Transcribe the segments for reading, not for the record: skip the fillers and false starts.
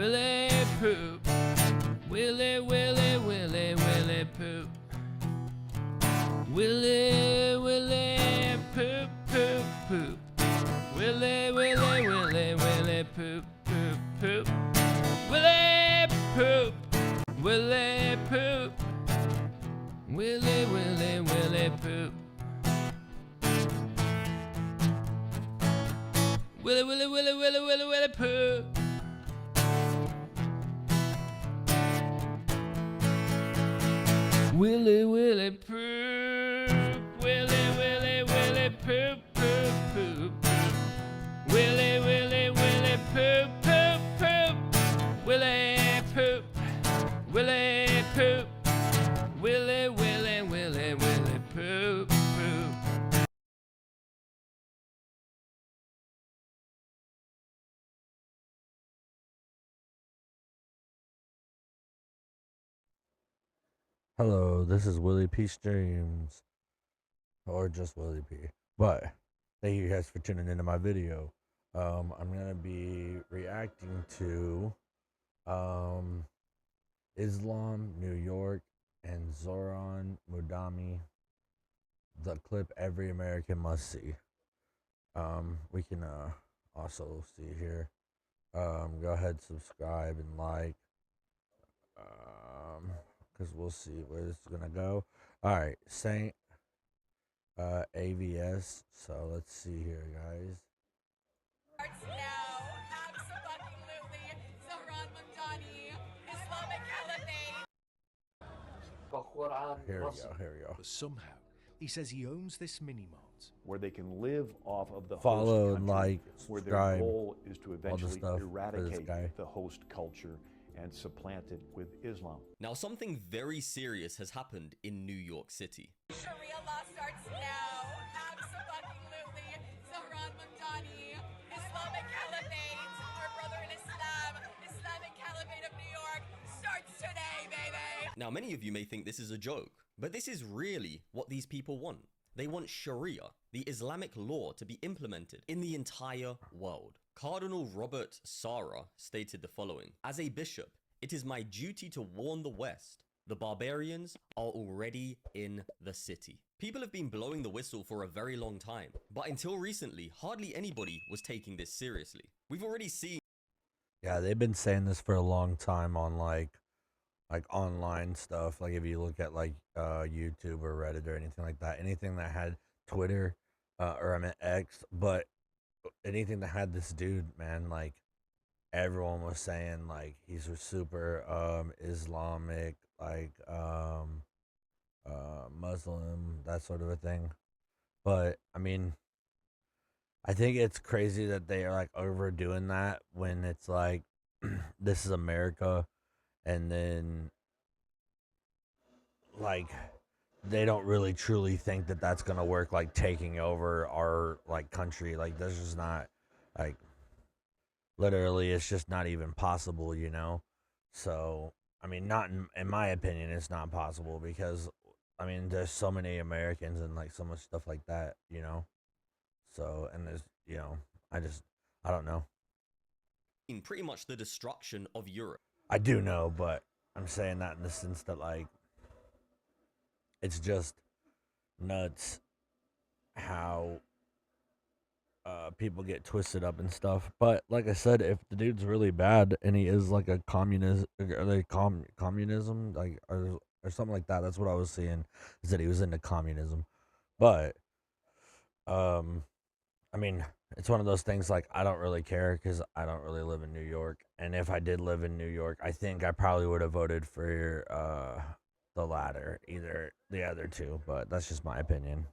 Willy poop. Willy, Willy, Willy, Willy poop. Willy, Willy, poop, poop, poop. Willy, Willy, Willy, Willy, poop, poop, poop. Willy poop. Willy poop. Willy, Willy, Willy poop. Willy, Willy, Willy, Willy, Willy, Willy poop. Willy, Willy poop. Willy, Willy, Willy poop, poop, poop. Willy, Willy, Willy poop, poop, poop. Willy poop. Willy poop. Willy, Willy, Willy, Willy poop, poop. Hello, this is Willy P Streams, or just Willy P. But thank you guys for tuning into my video. I'm gonna be reacting to Islam, New York, and Zoran Mudami, the clip every American must see. We can also see here. Go ahead, subscribe and like. Because we'll see where this is gonna go. All right, Saint AVS. So let's see here, guys. Starts now. Absolutely. Zoran Mudani, Islamic Caliphate. Here we go. Here we go. But somehow, he says he owns this mini-mart. Where they can live off of the Follow host and country, like, where subscribe, their goal is to all the eventually stuff for this eradicate guy. the host culture and supplant it with Islam. Now, something very serious has happened in New York City. Sharia law starts now. Absolutely. Zoran Mudani, Islamic Caliphate, our brother in Islam, Islamic Caliphate of New York, starts today, baby. Now, many of you may think this is a joke, but this is really what these people want. They want Sharia, the Islamic law, to be implemented in the entire world. Cardinal Robert Sarah stated the following: "As a bishop, it is my duty to warn the West. The barbarians are already in the city." People have been blowing the whistle for a very long time, but until recently, hardly anybody was taking this seriously. We've already seen. Yeah, they've been saying this for a long time on like online stuff. Like if you look at like YouTube or Reddit or anything like that, anything that had Twitter or I meant X, but anything that had this dude, man, like everyone was saying like he's a super Islamic, like Muslim, that sort of a thing. But I mean, I think it's crazy that they are like overdoing that when it's like this is America, and then like they don't really truly think that that's gonna work, like taking over our like country. Like this is not like literally, it's just not even possible, you know. So I mean, not in my opinion, it's not possible because I mean, there's so many Americans and like so much stuff like that, you know. So and there's, you know, I don't know. In pretty much the destruction of Europe. I do know, but I'm saying that in the sense that like it's just nuts how people get twisted up and stuff. But like I said, if the dude's really bad and he is like a communist, or like communism, like or something like that, that's what I was seeing, is that he was into communism. But I mean, it's one of those things like I don't really care because I don't really live in New York. And if I did live in New York, I think I probably would have voted for the latter, either the other two. But that's just my opinion.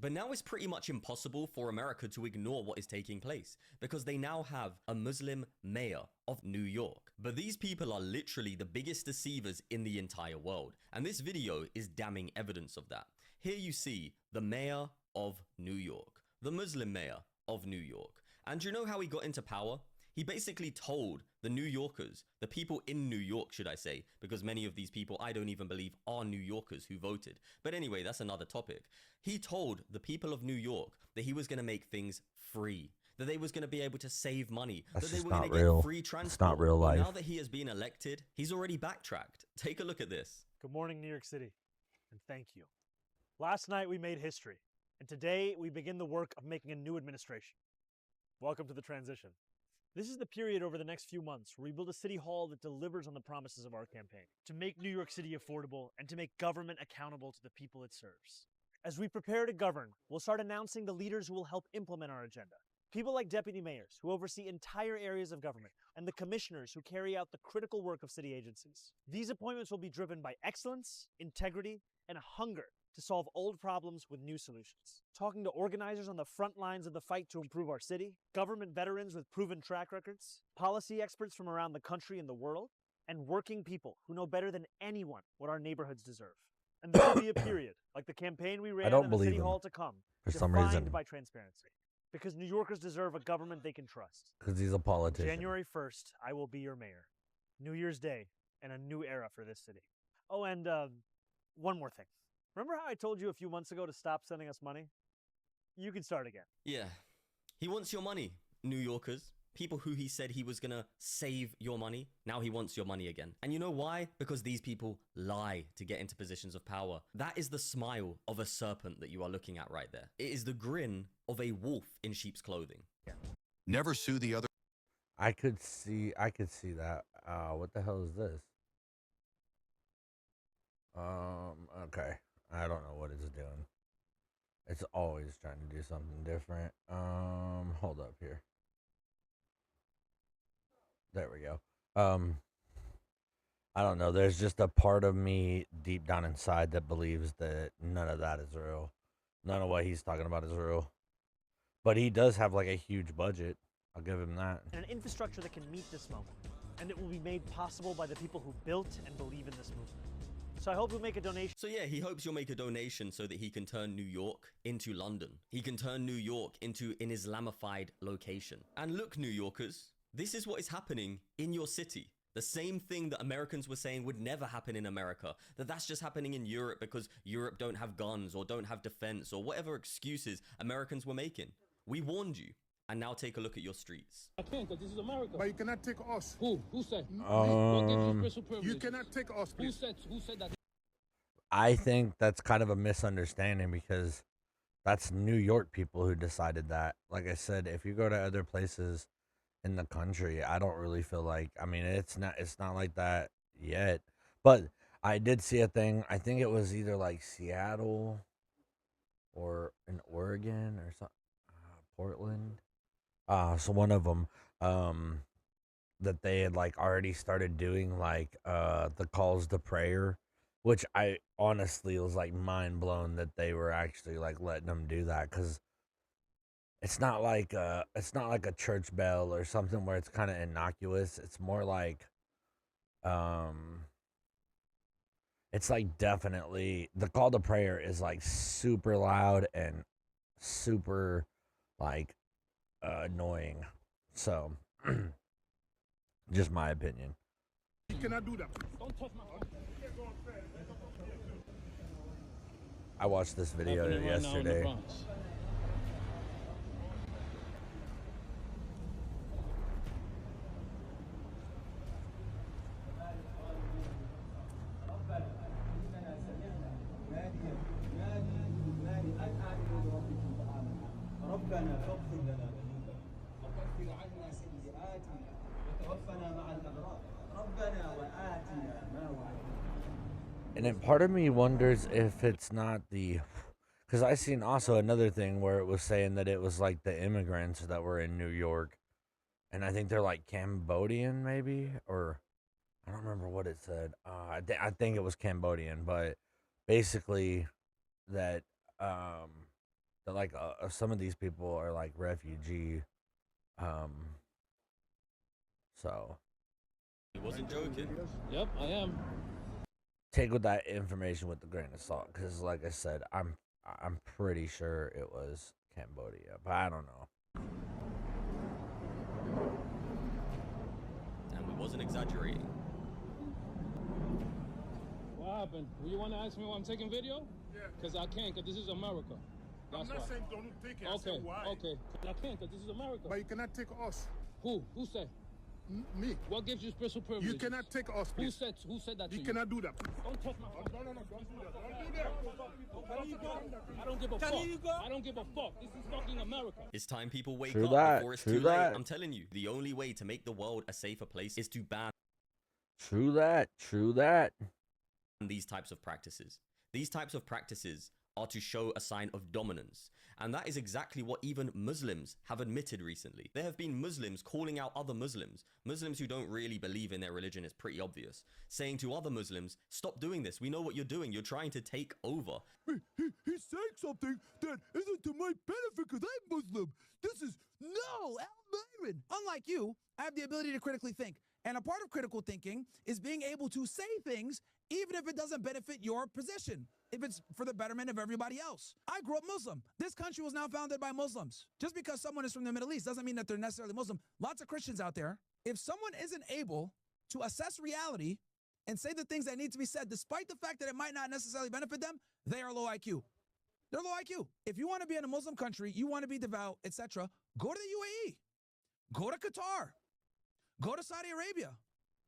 But now it's pretty much impossible for America to ignore what is taking place because they now have a Muslim mayor of New York. But these people are literally the biggest deceivers in the entire world. And this video is damning evidence of that. Here you see the mayor of New York, the Muslim mayor of New York. And do you know how he got into power? He basically told the New Yorkers, the people in New York, should I say, because many of these people I don't even believe are New Yorkers who voted. But anyway, that's another topic. He told the people of New York that he was going to make things free, that they was going to be able to save money, That's that they just were going not to get real. free transport. It's not real Well, life. now that he has been elected, he's already backtracked. Take a look at this. Good morning, New York City, and thank you. Last night we made history, and today we begin the work of making a new administration. Welcome to the transition. This is the period over the next few months where we build a city hall that delivers on the promises of our campaign, to make New York City affordable and to make government accountable to the people it serves. As we prepare to govern, we'll start announcing the leaders who will help implement our agenda. People like deputy mayors who oversee entire areas of government and the commissioners who carry out the critical work of city agencies. These appointments will be driven by excellence, integrity, and hunger to solve old problems with new solutions. Talking to organizers on the front lines of the fight to improve our city, government veterans with proven track records, policy experts from around the country and the world, and working people who know better than anyone what our neighborhoods deserve. And this will be a period, like the campaign we ran don't in the believe city him hall to come, for some defined reason. by transparency. Because New Yorkers deserve a government they can trust. Because he's a politician. January 1st, I will be your mayor. New Year's Day, and a new era for this city. Oh, and one more thing. Remember how I told you a few months ago to stop sending us money? You can start again. Yeah. He wants your money, New Yorkers. People who he said he was gonna save your money. Now he wants your money again. And you know why? Because these people lie to get into positions of power. That is the smile of a serpent that you are looking at right there. It is the grin of a wolf in sheep's clothing. Never sue the other. I could see that. What the hell is this? Okay. I don't know what it's doing. It's always trying to do something different. Hold up here. There we go. I don't know. There's just a part of me deep down inside that believes that none of that is real. None of what he's talking about is real. But he does have like a huge budget. I'll give him that. And an infrastructure that can meet this moment. And it will be made possible by the people who built and believe in this movement. So I hope you'll make a donation. So yeah, he hopes you'll make a donation so that he can turn New York into London. He can turn New York into an Islamified location. And look, New Yorkers, this is what is happening in your city. The same thing that Americans were saying would never happen in America. That's just happening in Europe because Europe don't have guns or don't have defense or whatever excuses Americans were making. We warned you. And now take a look at your streets. I can't, because this is America. But you cannot take us. Who? Who said? What gives you special privileges? You cannot take us, please. Who said that? I think that's kind of a misunderstanding because that's New York people who decided that. Like I said, if you go to other places in the country, I don't really feel like, I mean, it's not like that yet. But I did see a thing. I think it was either like Seattle or in Oregon or something, Portland. So one of them, that they had like already started doing like the calls to prayer, which I honestly was like mind blown that they were actually like letting them do that, because it's not like a church bell or something where it's kind of innocuous. It's more like it's like definitely the call to prayer is like super loud and super like annoying. So just my opinion. You cannot do that. Don't touch my phone. I watched this video Happening right now in the yesterday. Bronx. ربنا فاغفر لنا ذنوبنا وكفر عنا سيئاتنا وتوفنا مع الأبرار ربنا وآتنا ما وعدتنا. And then part of me wonders if it's not the, because I seen also another thing where it was saying that it was like the immigrants that were in New York, and I think they're like Cambodian maybe, or I don't remember what it said. I think it was Cambodian, but basically that that like some of these people are like refugee, so He wasn't joking. Yep, I am. take with that information with a grain of salt, because like I said, I'm pretty sure it was Cambodia, but I don't know. And we wasn't exaggerating. What happened? You want to ask me why I'm taking video? Yeah. Because I can't, because this is America. I'm That's not why. saying don't take it. I Okay, said why. okay. I can't because this is America. But you cannot take us. Who? Who said? Me. What gives you special privileges? You cannot take us, Who please. said? Who said that to You you? cannot do that. Don't touch my phone. No, don't do that. Don't do that. I don't give a fuck. I don't give a fuck. This is fucking America. It's time people wake True up that, before it's true too that. late. I'm telling you, the only way to make the world a safer place is to ban True that. True that. these types of practices. These types of practices are to show a sign of dominance. And that is exactly what even Muslims have admitted recently. There have been Muslims calling out other Muslims, Muslims who don't really believe in their religion, is pretty obvious, saying to other Muslims, stop doing this. We know what you're doing. You're trying to take over. He's saying something that isn't to my benefit because I'm Muslim. This is no, Al Byron. Unlike you, I have the ability to critically think. And a part of critical thinking is being able to say things even if it doesn't benefit your position, if it's for the betterment of everybody else. I grew up Muslim. This country was now founded by Muslims. Just because someone is from the Middle East doesn't mean that they're necessarily Muslim. Lots of Christians out there. If someone isn't able to assess reality and say the things that need to be said, despite the fact that it might not necessarily benefit them, they are low IQ. They're low IQ. If you want to be in a Muslim country, you want to be devout, etc., go to the UAE. Go to Qatar. Go to Saudi Arabia.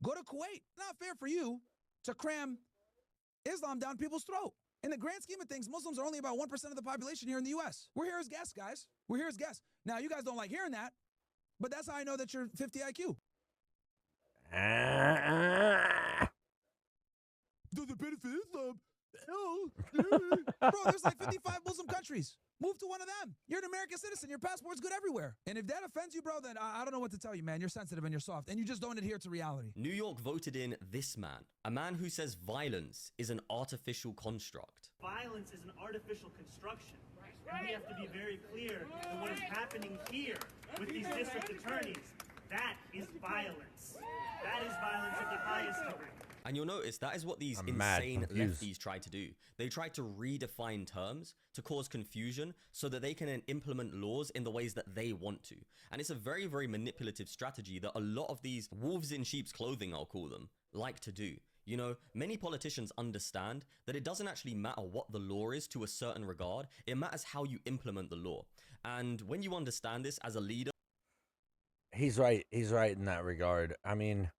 Go to Kuwait. It's not fair for you to cram Islam down people's throat. In the grand scheme of things, Muslims are only about 1% of the population here in the U.S. We're here as guests, guys. We're here as guests. Now, you guys don't like hearing that, but that's how I know that you're 50 IQ. Does it benefit Islam? Bro, there's like 55 Muslim countries. Move to one of them. You're an American citizen. Your passport's good everywhere. And if that offends you, bro, then I don't know what to tell you, man. You're sensitive and you're soft, and you just don't adhere to reality. New York voted in this man, a man who says violence is an artificial construct. Violence is an artificial construction. And we have to be very clear that what is happening here with these district attorneys, that is violence. That is violence of the highest degree. And you'll notice that is what these I'm mad insane confused. lefties try to do. They try to redefine terms to cause confusion so that they can then implement laws in the ways that they want to. And it's a very, very manipulative strategy that a lot of these wolves in sheep's clothing, I'll call them, like to do. You know, many politicians understand that it doesn't actually matter what the law is to a certain regard. It matters how you implement the law. And when you understand this as a leader, He's right. He's right in that regard. I mean,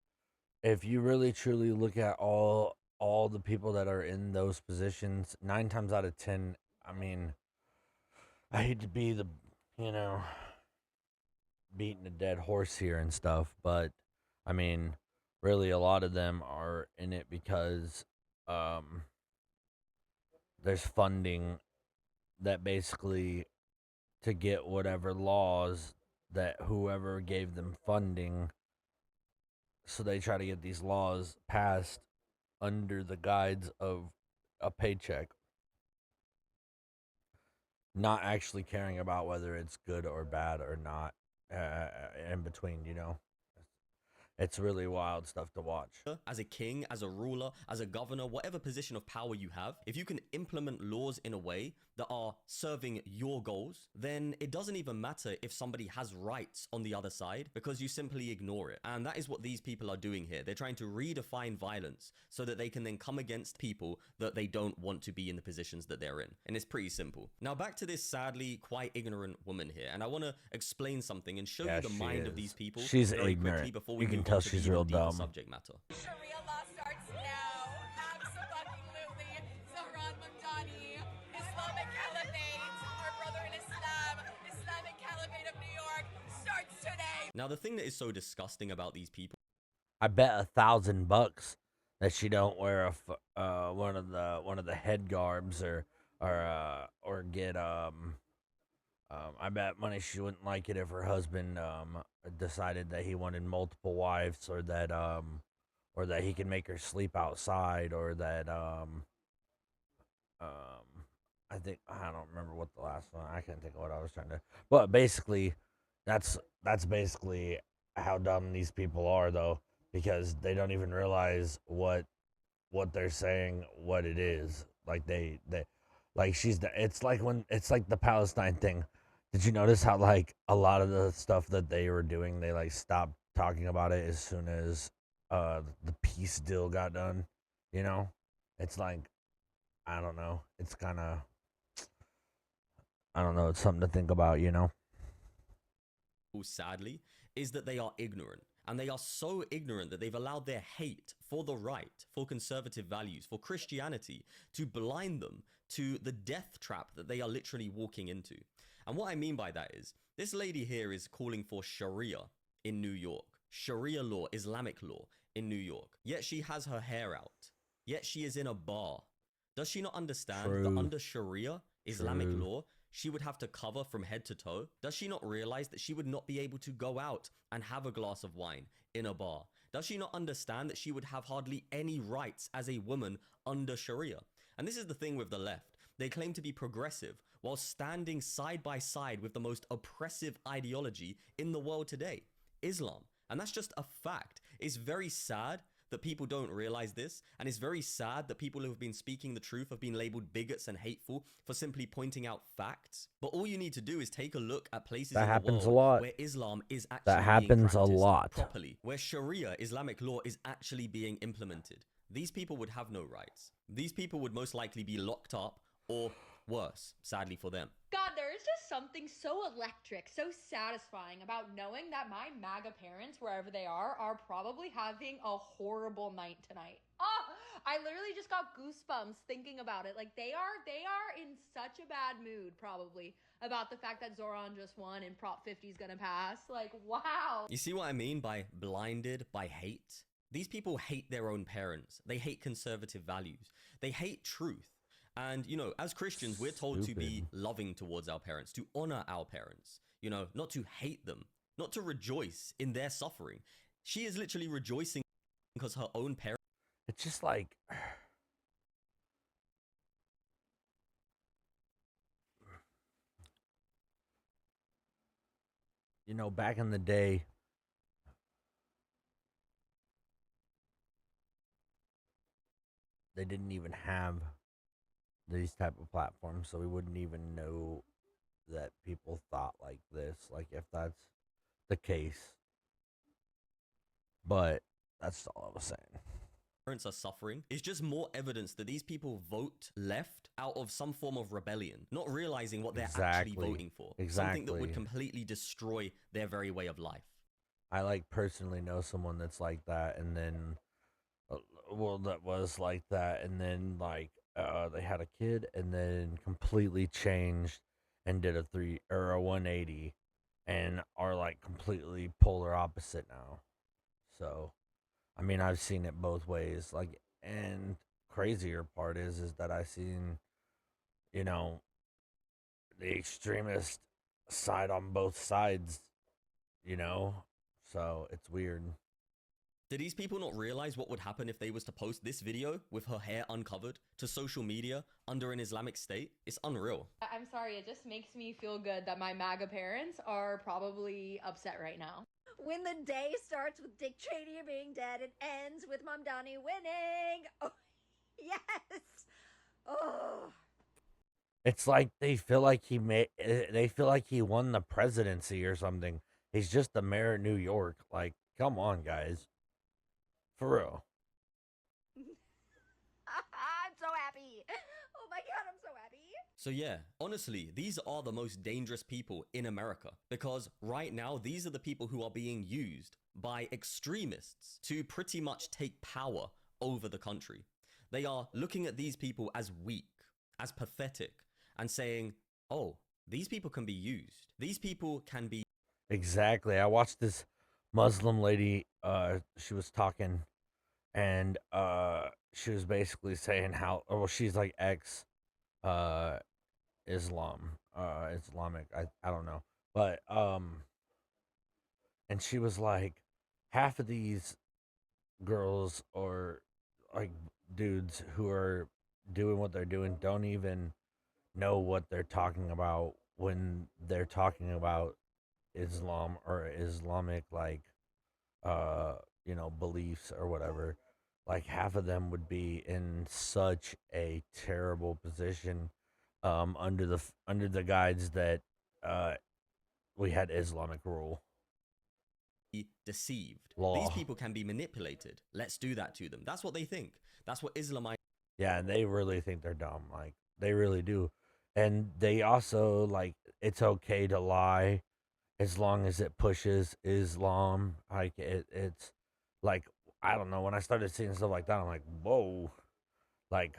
if you really truly look at all the people that are in those positions, 9 times out of 10, I mean, I hate to be the, beating a dead horse here and stuff, but I mean, really a lot of them are in it because there's funding that basically to get whatever laws that whoever gave them funding, so they try to get these laws passed under the guise of a paycheck, not actually caring about whether it's good or bad or not, in between, It's really wild stuff to watch. as a king, as a ruler, as a governor, whatever position of power you have, if you can implement laws in a way that are serving your goals, then it doesn't even matter if somebody has rights on the other side because you simply ignore it. And that is what these people are doing here. They're trying to redefine violence so that they can then come against people that they don't want to be in the positions that they're in. And it's pretty simple. Now back to this sadly quite ignorant woman here. And I want to explain something and show you the mind of these people. She's very ignorant. quickly before we You can move tell on to the she's even real deeper dumb. subject matter. Sharia law starts now. Absolutely. Zahran Mamdani, Islamic Caliphate, our brother in Islam, Islamic Caliphate of New York, starts today. Now the thing that is so disgusting about these people, I bet $1,000 that she don't wear one of the head garbs or get I bet money she wouldn't like it if her husband decided that he wanted multiple wives, or that he can make her sleep outside, or that I think, I don't remember what the last one, I can't think of what I was trying to, but basically that's basically how dumb these people are, though, because they don't even realize what they're saying, what it is. Like they like it's like the Palestine thing. Did you notice how like a lot of the stuff that they were doing, they like stopped talking about it as soon as the peace deal got done? It's like, I don't know. It's kind of, I don't know. It's something to think about, you know. Sadly, is that they are ignorant. And they are so ignorant that they've allowed their hate for the right, for conservative values, for Christianity to blind them to the death trap that they are literally walking into. And what I mean by that is, this lady here is calling for Sharia in New York. Sharia law, Islamic law in New York. Yet she has her hair out. Yet she is in a bar. Does she not understand that under Sharia, Islamic law, she would have to cover from head to toe? Does she not realize that she would not be able to go out and have a glass of wine in a bar? Does she not understand that she would have hardly any rights as a woman under Sharia? And this is the thing with the left. They claim to be progressive while standing side by side with the most oppressive ideology in the world today, Islam. And that's just a fact. It's very sad that people don't realize this, and it's very sad that people who have been speaking the truth have been labeled bigots and hateful for simply pointing out facts. But all you need to do is take a look at places That in the happens a world lot. where Islam is actually That happens a being lot. practiced properly, where Sharia, Islamic law, is actually being implemented. These people would have no rights. These people would most likely be locked up, or worse, sadly for them. God, there is just something so electric, so satisfying about knowing that my MAGA parents, wherever they are probably having a horrible night tonight. Oh, I literally just got goosebumps thinking about it. Like they are in such a bad mood probably about the fact that Zoran just won and Prop 50 is gonna pass. Like, wow. You see what I mean by blinded by hate? These people hate their own parents. They hate conservative values. They hate truth. And, you know, as Christians, we're told to be loving towards our parents, to honor our parents, you know, not to hate them, not to rejoice in their suffering. She is literally rejoicing because her own parents. It's just like, you know, back in the day, they didn't even have these type of platforms, so we wouldn't even know that people thought like this, like if that's the case. But that's all I was saying. Parents are suffering is just more evidence that these people vote left out of some form of rebellion, not realizing what they're actually voting for. Something that would completely destroy their very way of life. I like personally know someone that's like that, and then well, that was like that, and then like they had a kid, and then completely changed and did a 180, and are like completely polar opposite now. So, I mean, I've seen it both ways. Like, and crazier part is that I've seen, you know, the extremist side on both sides. You know, so it's weird. Do these people not realize what would happen if they was to post this video with her hair uncovered to social media under an Islamic state? It's unreal. I'm sorry, it just makes me feel good that my MAGA parents are probably upset right now. When the day starts with Dick Cheney being dead, it ends with Mamdani winning. Oh, yes. Oh. It's like they feel like they feel like he won the presidency or something. He's just the mayor of New York. Like, come on, guys. For real. I'm so happy. Oh my God, I'm so happy. So yeah, honestly, these are the most dangerous people in America, because right now, these are the people who are being used by extremists to pretty much take power over the country. They are looking at these people as weak, as pathetic, and saying, oh, these people can be used. These people can be... Exactly. I watched this Muslim lady, she was talking, and she was basically saying how, well, she's like Islamic, I don't know, but and she was like, half of these girls or like dudes who are doing what they're doing don't even know what they're talking about when they're talking about Islam or Islamic, like you know, beliefs or whatever. Like half of them would be in such a terrible position under the guides that we had Islamic rule. Deceived. Law. These people can be manipulated. Let's do that to them. That's what they think. That's what Islamite... Yeah, and they really think they're dumb. Like, they really do. And they also like it's okay to lie as long as it pushes Islam. Like it's like I don't know. When I started seeing stuff like that, I'm like, whoa, like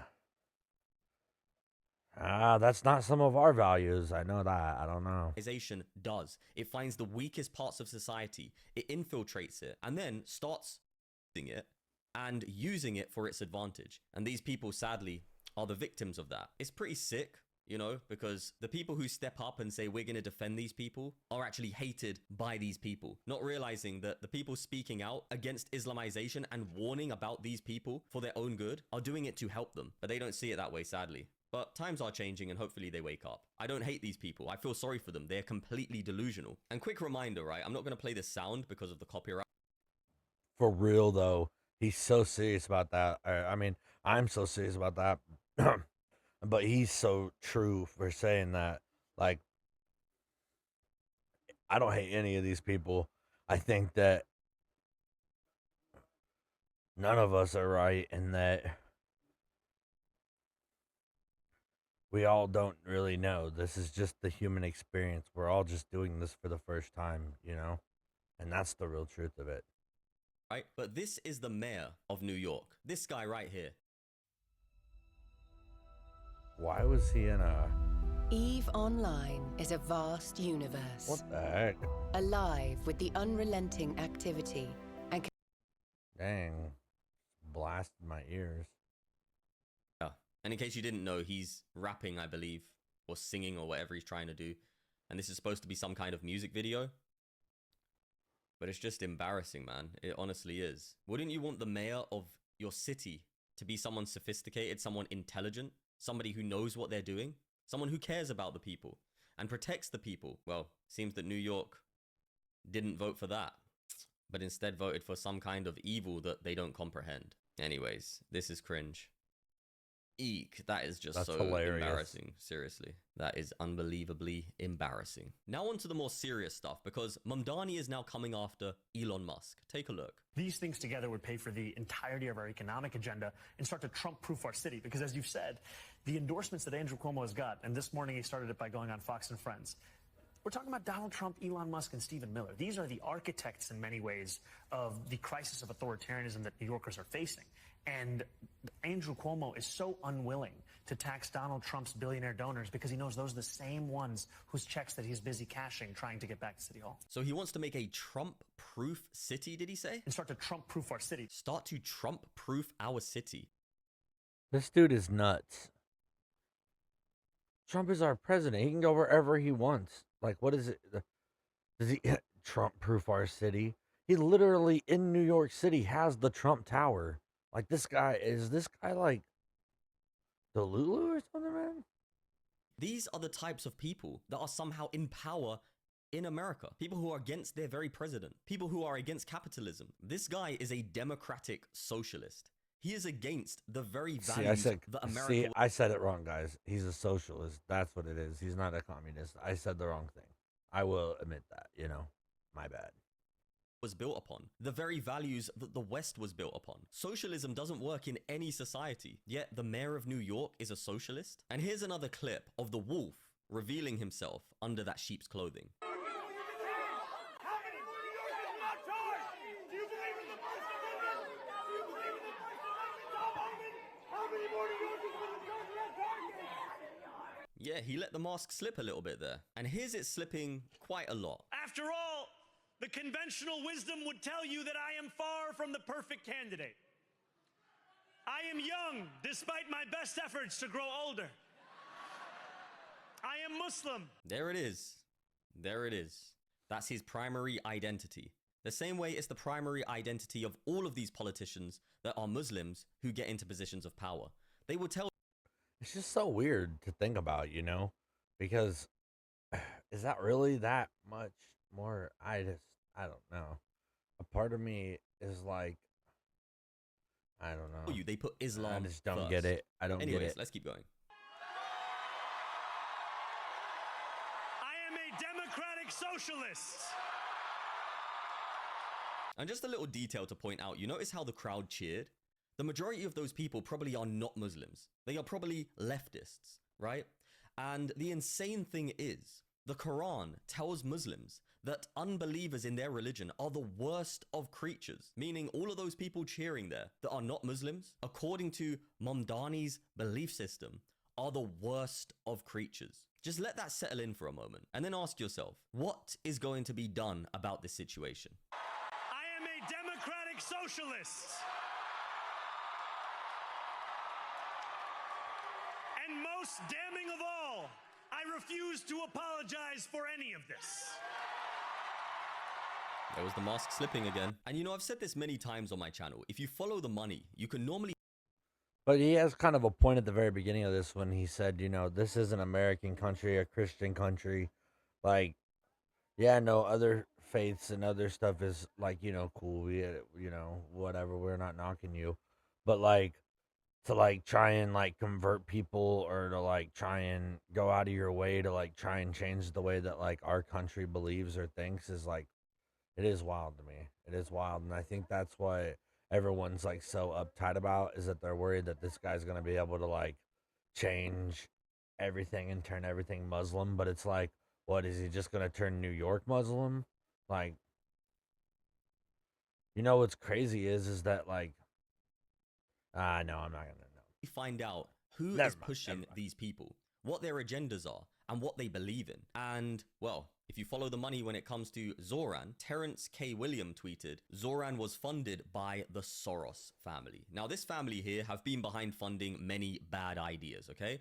that's not some of our values. I know that. I don't know. Organization does. It finds the weakest parts of society, it infiltrates it, and then starts using it and using it for its advantage. And these people, sadly, are the victims of that. It's pretty sick, you know, because the people who step up and say we're going to defend these people are actually hated by these people, not realizing that the people speaking out against Islamization and warning about these people for their own good are doing it to help them. But they don't see it that way, sadly. But times are changing and hopefully they wake up. I don't hate these people. I feel sorry for them. They're completely delusional. And quick reminder, right? I'm not going to play this sound because of the copyright. For real though, he's so serious about that. I mean, I'm so serious about that. But he's so true for saying that. Like, I don't hate any of these people. I think that none of us are right, and that we all don't really know. This is just the human experience. We're all just doing this for the first time, you know? And that's the real truth of it. Right? But this is the mayor of New York. This guy right here. Why was he in a... EVE Online is a vast universe. What the heck? Alive with the unrelenting activity and... Dang. Blasted my ears. Yeah. And in case you didn't know, he's rapping, I believe, or singing or whatever he's trying to do. And this is supposed to be some kind of music video. But it's just embarrassing, man. It honestly is. Wouldn't you want the mayor of your city to be someone sophisticated, someone intelligent, somebody who knows what they're doing, someone who cares about the people and protects the people? Well, seems that New York didn't vote for that, but instead voted for some kind of evil that they don't comprehend. Anyways, this is cringe. Eek, that is just That's so hilarious. embarrassing. Seriously, that is unbelievably embarrassing. Now on to the more serious stuff, because Mamdani is now coming after Elon Musk. Take a look. These things together would pay for the entirety of our economic agenda and start to Trump-proof our city. Because as you've said, the endorsements that Andrew Cuomo has got, and this morning he started it by going on Fox and Friends, we're talking about Donald Trump, Elon Musk, and Stephen Miller. These are the architects in many ways of the crisis of authoritarianism that New Yorkers are facing. And Andrew Cuomo is so unwilling to tax Donald Trump's billionaire donors because he knows those are the same ones whose checks that he's busy cashing trying to get back to City Hall. So he wants to make a Trump-proof city, did he say? And start to Trump-proof our city. Start to Trump-proof our city. This dude is nuts. Trump is our president. He can go wherever he wants. Like, what is it? Does he Trump-proof our city? He literally, in New York City, has the Trump Tower. Like, is this guy like the Lulu or something, man? These are the types of people that are somehow in power in America. People who are against their very president. People who are against capitalism. This guy is a democratic socialist. He is against the very values that America... See, I said it wrong, guys. He's a socialist. That's what it is. He's not a communist. I said the wrong thing. I will admit that, you know. My bad. Was built upon, the very values that the West was built upon. Socialism doesn't work in any society, yet the mayor of New York is a socialist. And here's another clip of the wolf revealing himself under that sheep's clothing. Yeah, he let the mask slip a little bit there. And here's it slipping quite a lot. After all, the conventional wisdom would tell you that I am far from the perfect candidate. I am young, despite my best efforts to grow older. I am Muslim. There it is. There it is. That's his primary identity. The same way it's the primary identity of all of these politicians that are Muslims who get into positions of power. They will tell... It's just so weird to think about, you know? Because is that really that much more? I don't know. A part of me is like, I don't know. They put Islam I just don't first. get it. I don't Anyways, get it. let's keep going. I am a democratic socialist. And just a little detail to point out, you notice how the crowd cheered? The majority of those people probably are not Muslims. They are probably leftists, right? And the insane thing is, the Quran tells Muslims that unbelievers in their religion are the worst of creatures, meaning all of those people cheering there that are not Muslims, according to Mamdani's belief system, are the worst of creatures. Just let that settle in for a moment and then ask yourself, what is going to be done about this situation? I am a democratic socialist. And most damning of all, I refuse to apologize for any of this. There was the mask slipping again. And you know, I've said this many times on my channel. If you follow the money, you can normally... But he has kind of a point at the very beginning of this when he said, you know, this is an American country, a Christian country. Like, yeah, no, other faiths and other stuff is like, you know, cool. We, you know, whatever. We're not knocking you. But like, to like try and like convert people or to like try and go out of your way to like try and change the way that like our country believes or thinks is like, it is wild to me. It is wild. And I think that's what everyone's like so uptight about, is that they're worried that this guy's going to be able to like change everything and turn everything Muslim. But it's like, what is he just going to turn New York Muslim? Like, you know, what's crazy is that like, no, I'm not going to know. Find out who is pushing these people, what their agendas are, and what they believe in. And, well, if you follow the money when it comes to Zoran, Terrence K. William tweeted, Zoran was funded by the Soros family. Now, this family here have been behind funding many bad ideas, okay?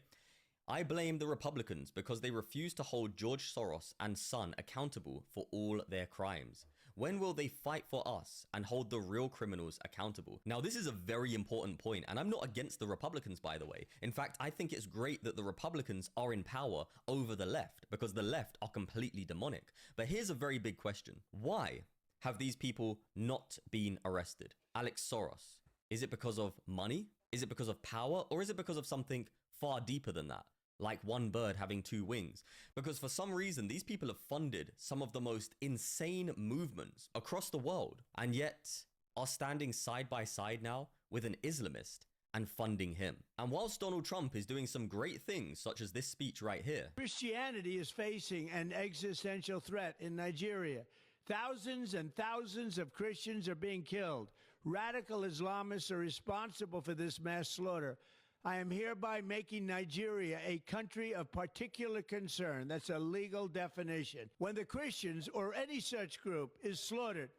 I blame the Republicans because they refuse to hold George Soros and son accountable for all their crimes. When will they fight for us and hold the real criminals accountable? Now, this is a very important point, and I'm not against the Republicans, by the way. In fact, I think it's great that the Republicans are in power over the left, because the left are completely demonic. But here's a very big question. Why have these people not been arrested? Alex Soros. Is it because of money? Is it because of power? Or is it because of something far deeper than that? Like one bird having two wings. Because for some reason, these people have funded some of the most insane movements across the world, and yet are standing side by side now with an Islamist and funding him. And whilst Donald Trump is doing some great things, such as this speech right here, Christianity is facing an existential threat in Nigeria. Thousands and thousands of Christians are being killed. Radical Islamists are responsible for this mass slaughter. I am hereby making Nigeria a country of particular concern. That's a legal definition. When the Christians or any such group is slaughtered,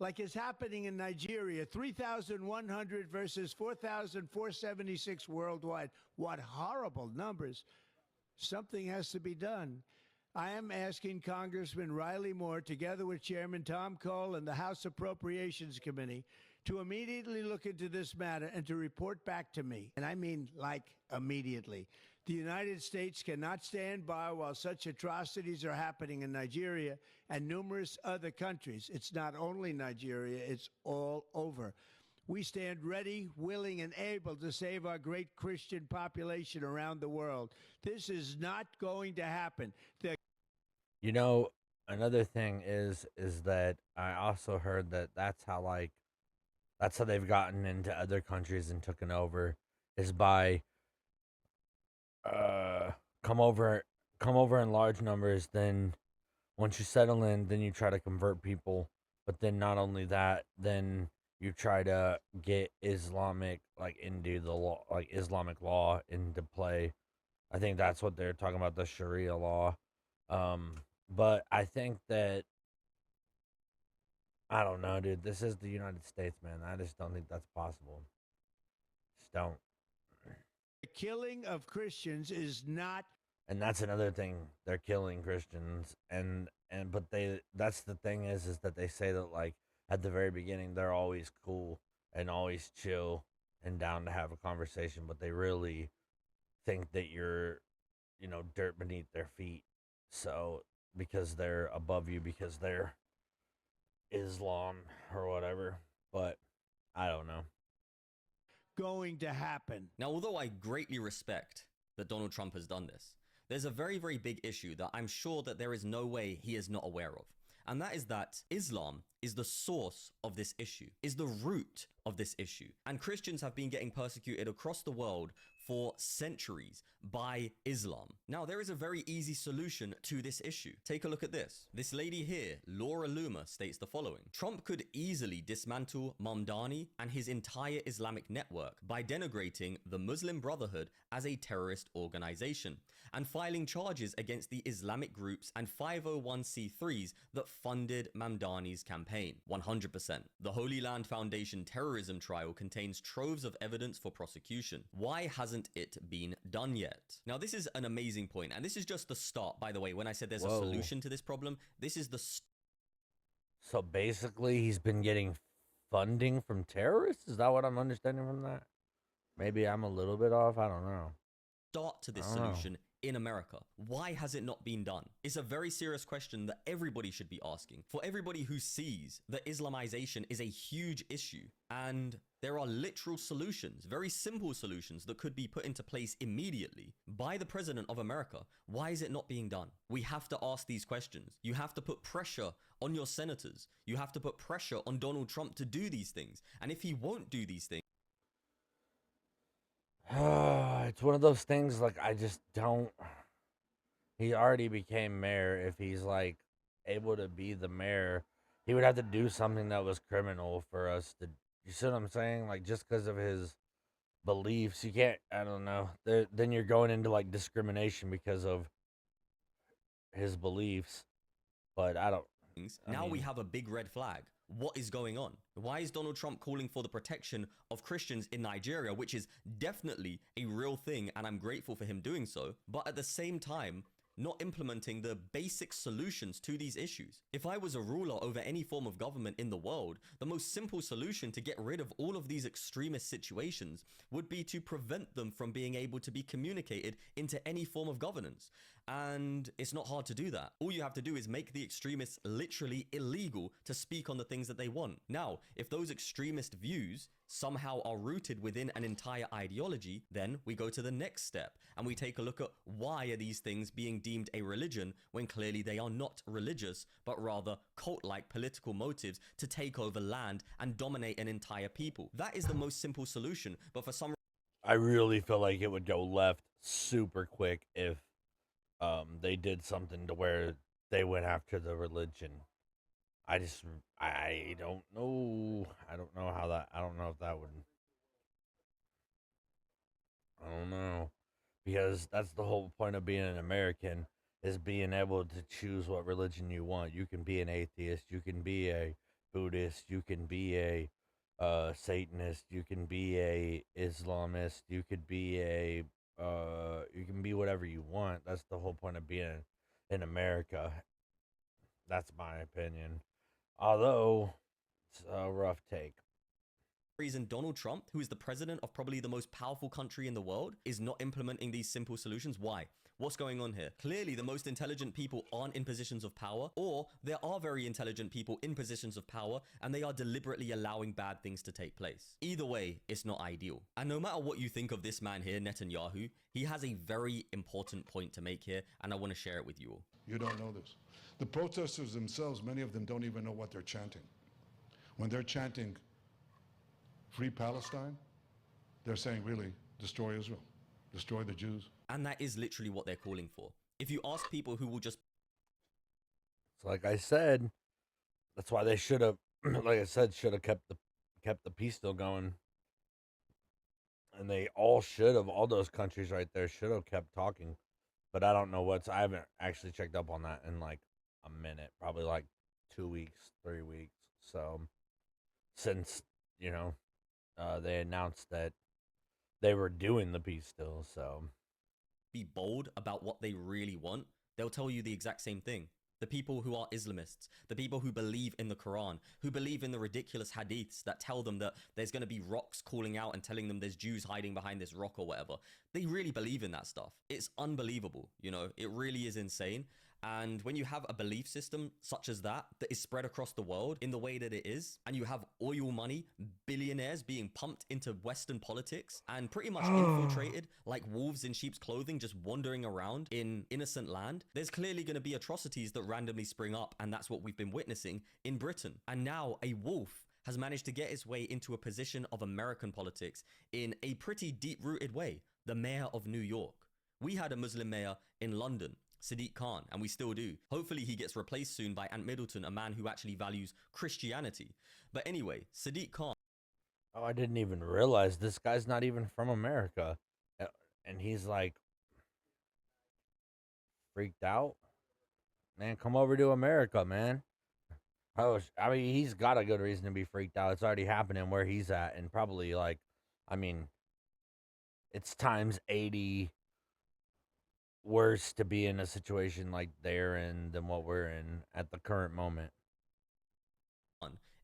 like is happening in Nigeria, 3,100 versus 4,476 worldwide. What horrible numbers. Something has to be done. I am asking Congressman Riley Moore, together with Chairman Tom Cole and the House Appropriations Committee, to immediately look into this matter and to report back to me. And I mean, like, immediately. The United States cannot stand by while such atrocities are happening in Nigeria and numerous other countries. It's not only Nigeria, it's all over. We stand ready, willing, and able to save our great Christian population around the world. This is not going to happen. You know, another thing is that I also heard that that's how they've gotten into other countries and taken over, is by come over in large numbers. Then once you settle in, then you try to convert people. But then not only that, then you try to get Islamic into the law, like Islamic law into play. I think that's what they're talking about, the Sharia law. But I think that, I don't know, dude. This is the United States, man. I just don't think that's possible. Just don't. The killing of Christians is not. And that's another thing. They're killing Christians, but that's the thing is that they say that, like, at the very beginning they're always cool and always chill and down to have a conversation, but they really think that you're, dirt beneath their feet. So because they're above you, because they're Islam or whatever. But I don't know. Going to happen. Now, although I greatly respect that Donald Trump has done this, there's a very, very big issue that I'm sure that there is no way he is not aware of. And that is that Islam is the source of this issue, is the root of this issue. And Christians have been getting persecuted across the world for centuries by Islam. Now, there is a very easy solution to this issue. Take a look at this. This lady here, Laura Loomer, states the following. Trump could easily dismantle Mamdani and his entire Islamic network by denigrating the Muslim Brotherhood as a terrorist organization and filing charges against the Islamic groups and 501c3s that funded Mamdani's campaign. 100%. The Holy Land Foundation terrorism trial contains troves of evidence for prosecution. Why hasn't it been done yet? Now, this is an amazing point, and this is just the start, by the way. When I said there's a solution to this problem, this is the So basically, he's been getting funding from terrorists? Is that what I'm understanding from that? Maybe I'm a little bit off. I don't know. start to this solution in America. Why has it not been done? It's a very serious question that everybody should be asking. For everybody who sees that Islamization is a huge issue and there are literal solutions, very simple solutions that could be put into place immediately by the president of America, why is it not being done? We have to ask these questions. You have to put pressure on your senators. You have to put pressure on Donald Trump to do these things. And if he won't do these things, it's one of those things, like, I just don't. He already became mayor. If he's like able to be the mayor, he would have to do something that was criminal for us to. You see what I'm saying? Like, just because of his beliefs, you can't. I don't know. Then you're going into like discrimination because of his beliefs. But I don't. now we have a big red flag. What is going on? Why is Donald Trump calling for the protection of Christians in Nigeria, which is definitely a real thing, and I'm grateful for him doing so, but at the same time, not implementing the basic solutions to these issues? If I was a ruler over any form of government in the world, the most simple solution to get rid of all of these extremist situations would be to prevent them from being able to be communicated into any form of governance. And it's not hard to do that. All you have to do is make the extremists literally illegal to speak on the things that they want. Now, if those extremist views somehow are rooted within an entire ideology, then we go to the next step and we take a look at why are these things being deemed a religion when clearly they are not religious, but rather cult-like political motives to take over land and dominate an entire people. That is the most simple solution, but for some I really feel like it would go left super quick if they did something to where they went after the religion. I don't know. I don't know how that. I don't know if that would. I don't know, because that's the whole point of being an American, is being able to choose what religion you want. You can be an atheist. You can be a Buddhist. You can be a Satanist. You can be a Islamist. You could be a you can be whatever you want. That's the whole point of being in America. That's my opinion. Although it's a rough take. reason Donald Trump, who is the president of probably the most powerful country in the world, is not implementing these simple solutions. Why? What's going on here? Clearly, the most intelligent people aren't in positions of power, or there are very intelligent people in positions of power, and they are deliberately allowing bad things to take place. Either way, it's not ideal. And no matter what you think of this man here, Netanyahu, he has a very important point to make here, and I want to share it with you all. You don't know this. The protesters themselves, many of them don't even know what they're chanting. When they're chanting Free Palestine, they're saying, really, destroy Israel, destroy the Jews. And that is literally what they're calling for. If you ask people who will just... So like I said, that's why they should have, like I said, should have kept the peace still going. And they all should have, all those countries right there should have kept talking. But I don't know I haven't actually checked up on that in like a minute, probably like 2 weeks, 3 weeks. So since, you know, they announced that they were doing the peace still, so. Be bold about what they really want, they'll tell you the exact same thing. The people who are Islamists, the people who believe in the Quran, who believe in the ridiculous hadiths that tell them that there's going to be rocks calling out and telling them there's Jews hiding behind this rock or whatever. They really believe in that stuff. It's unbelievable, you know, it really is insane. And when you have a belief system such as that is spread across the world in the way that it is, and you have oil money, billionaires being pumped into Western politics and pretty much infiltrated like wolves in sheep's clothing, just wandering around in innocent land, there's clearly going to be atrocities that randomly spring up. And that's what we've been witnessing in Britain. And now a wolf has managed to get its way into a position of American politics in a pretty deep-rooted way. the mayor of New York. We had a Muslim mayor in London, Sadiq Khan, and we still do. Hopefully he gets replaced soon by Ant Middleton, a man who actually values Christianity. But anyway, Sadiq Khan. Oh, I didn't even realize this guy's not even from America. And he's like freaked out. Man, come over to America, man. I mean, he's got a good reason to be freaked out. It's already happening where he's at, and probably like, I mean, it's times 80 worse to be in a situation like they're in than what we're in at the current moment.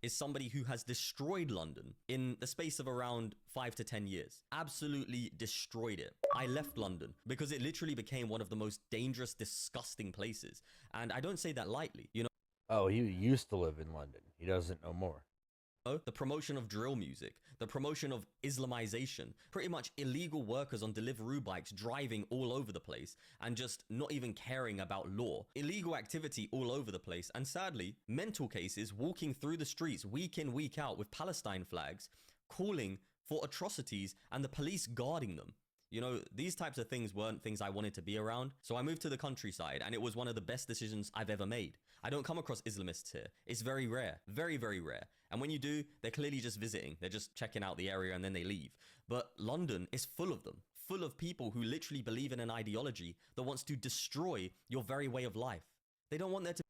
Is somebody who has destroyed London in the space of around 5 to 10 years. Absolutely destroyed it. I left London because it literally became one of the most dangerous, disgusting places. And I don't say that lightly, you know. Oh, he used to live in London. He doesn't know more. The promotion of drill music, the promotion of Islamization, pretty much illegal workers on Deliveroo bikes driving all over the place and just not even caring about law, illegal activity all over the place, and sadly, mental cases walking through the streets week in, week out with Palestine flags, calling for atrocities and the police guarding them. You know, these types of things weren't things I wanted to be around. So I moved to the countryside, and it was one of the best decisions I've ever made. I don't come across Islamists here. It's very rare, very, very rare. And when you do, they're clearly just visiting. They're just checking out the area and then they leave. But London is full of them, full of people who literally believe in an ideology that wants to destroy your very way of life. They don't want there to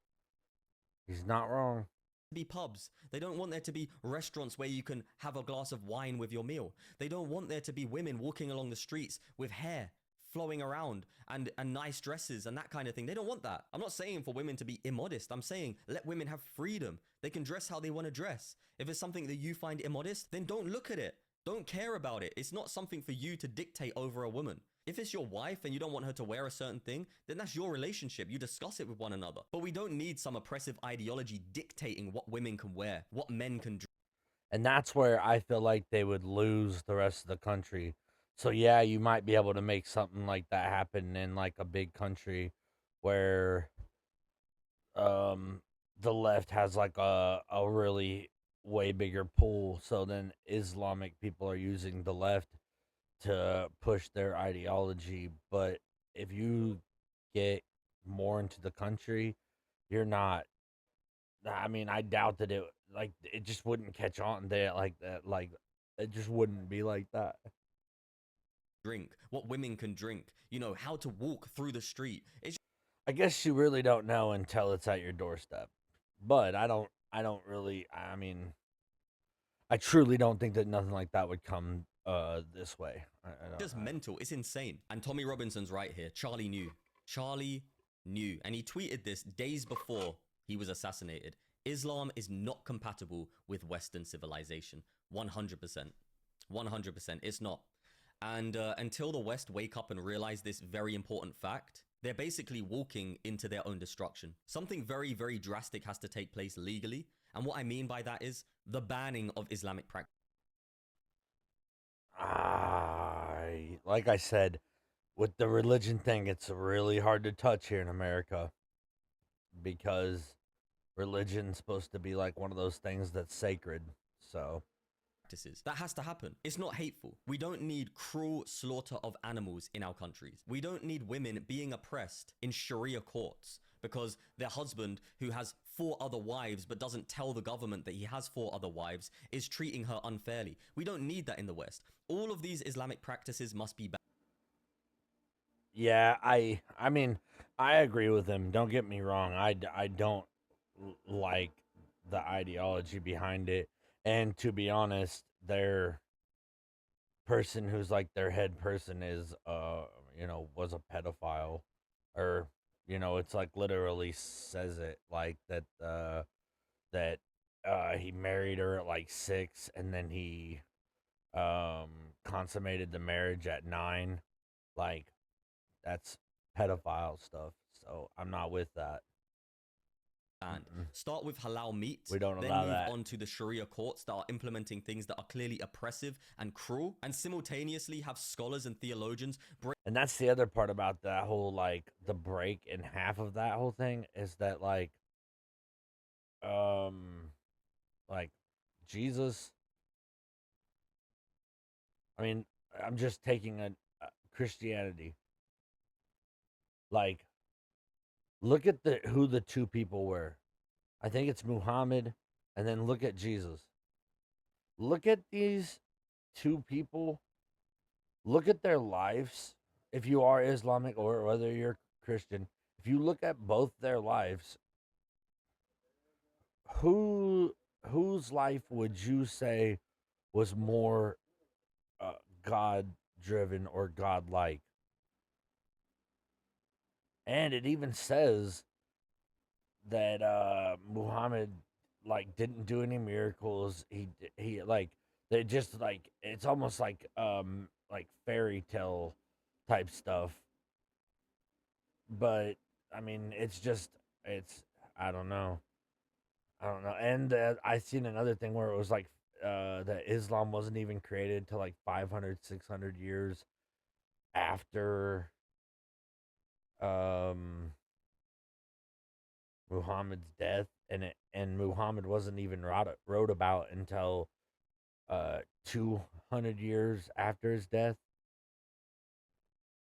He's not wrong. be pubs. They don't want there to be restaurants where you can have a glass of wine with your meal. They don't want there to be women walking along the streets with hair flowing around and nice dresses and that kind of thing. They don't want that. I'm not saying for women to be immodest. I'm saying let women have freedom. They can dress how they want to dress. If it's something that you find immodest, then don't look at it. Don't care about it. It's not something for you to dictate over a woman. If it's your wife and you don't want her to wear a certain thing, then that's your relationship. You discuss it with one another. But we don't need some oppressive ideology dictating what women can wear, what men can dress. And that's where I feel like they would lose the rest of the country. So yeah, you might be able to make something like that happen in like a big country where the left has like a really way bigger pull. So then Islamic people are using the left to push their ideology. But if you get more into the country, you're not. I mean, I doubt that it just wouldn't catch on there like that. Like it just wouldn't be like that. Drink, what women can drink, you know, how to walk through the street. I guess you really don't know until it's at your doorstep. But I don't really, I mean, I truly don't think that nothing like that would come this way. Just mental. It's insane. And Tommy Robinson's right here. Charlie knew. Charlie knew. And he tweeted this days before he was assassinated. Islam is not compatible with Western civilization. 100%. 100%. It's not. And until the West wake up and realize this very important fact, they're basically walking into their own destruction. Something very, very drastic has to take place legally. And what I mean by that is the banning of Islamic practice. Like I said, with the religion thing, it's really hard to touch here in America because religion's supposed to be like one of those things that's sacred. So that has to happen. It's not hateful. We don't need cruel slaughter of animals in our countries. We don't need women being oppressed in Sharia courts because their husband, who has 4 other wives but doesn't tell the government that he has 4 other wives, is treating her unfairly. We don't need that in the West. All of these Islamic practices must be banned. Yeah, I mean, I agree with him. Don't get me wrong. I don't like the ideology behind it. And to be honest, their person who's like their head person is, was a pedophile, or, it's like literally says it like that, he married her at like 6 and then he, consummated the marriage at 9. Like, that's pedophile stuff. So I'm not with that. And start with halal meat, We don't then allow move that. on to the Sharia courts that are implementing things that are clearly oppressive and cruel, and simultaneously have scholars and theologians break. And that's the other part about that whole, like, the break in half of that whole thing is that, like, Jesus, I mean, I'm just taking a Christianity. Like, look at who the two people were. I think it's Muhammad, and then look at Jesus. Look at these two people. Look at their lives. If you are Islamic or whether you're Christian, if you look at both their lives, whose life would you say was more God driven or God like? And it even says that Muhammad like didn't do any miracles. He like they just like it's almost like fairy tale type stuff. But I mean, it's I don't know. I don't know. And I seen another thing where it was like that Islam wasn't even created till like 500, 600 years after um Muhammad's death, and Muhammad wasn't even wrote about until 200 years after his death.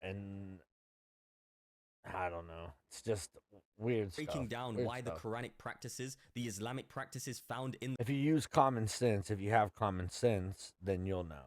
And I don't know. It's just weird Breaking stuff. down Weird why the stuff. Quranic practices, the Islamic practices found in If you use common sense, if you have common sense, then you'll know,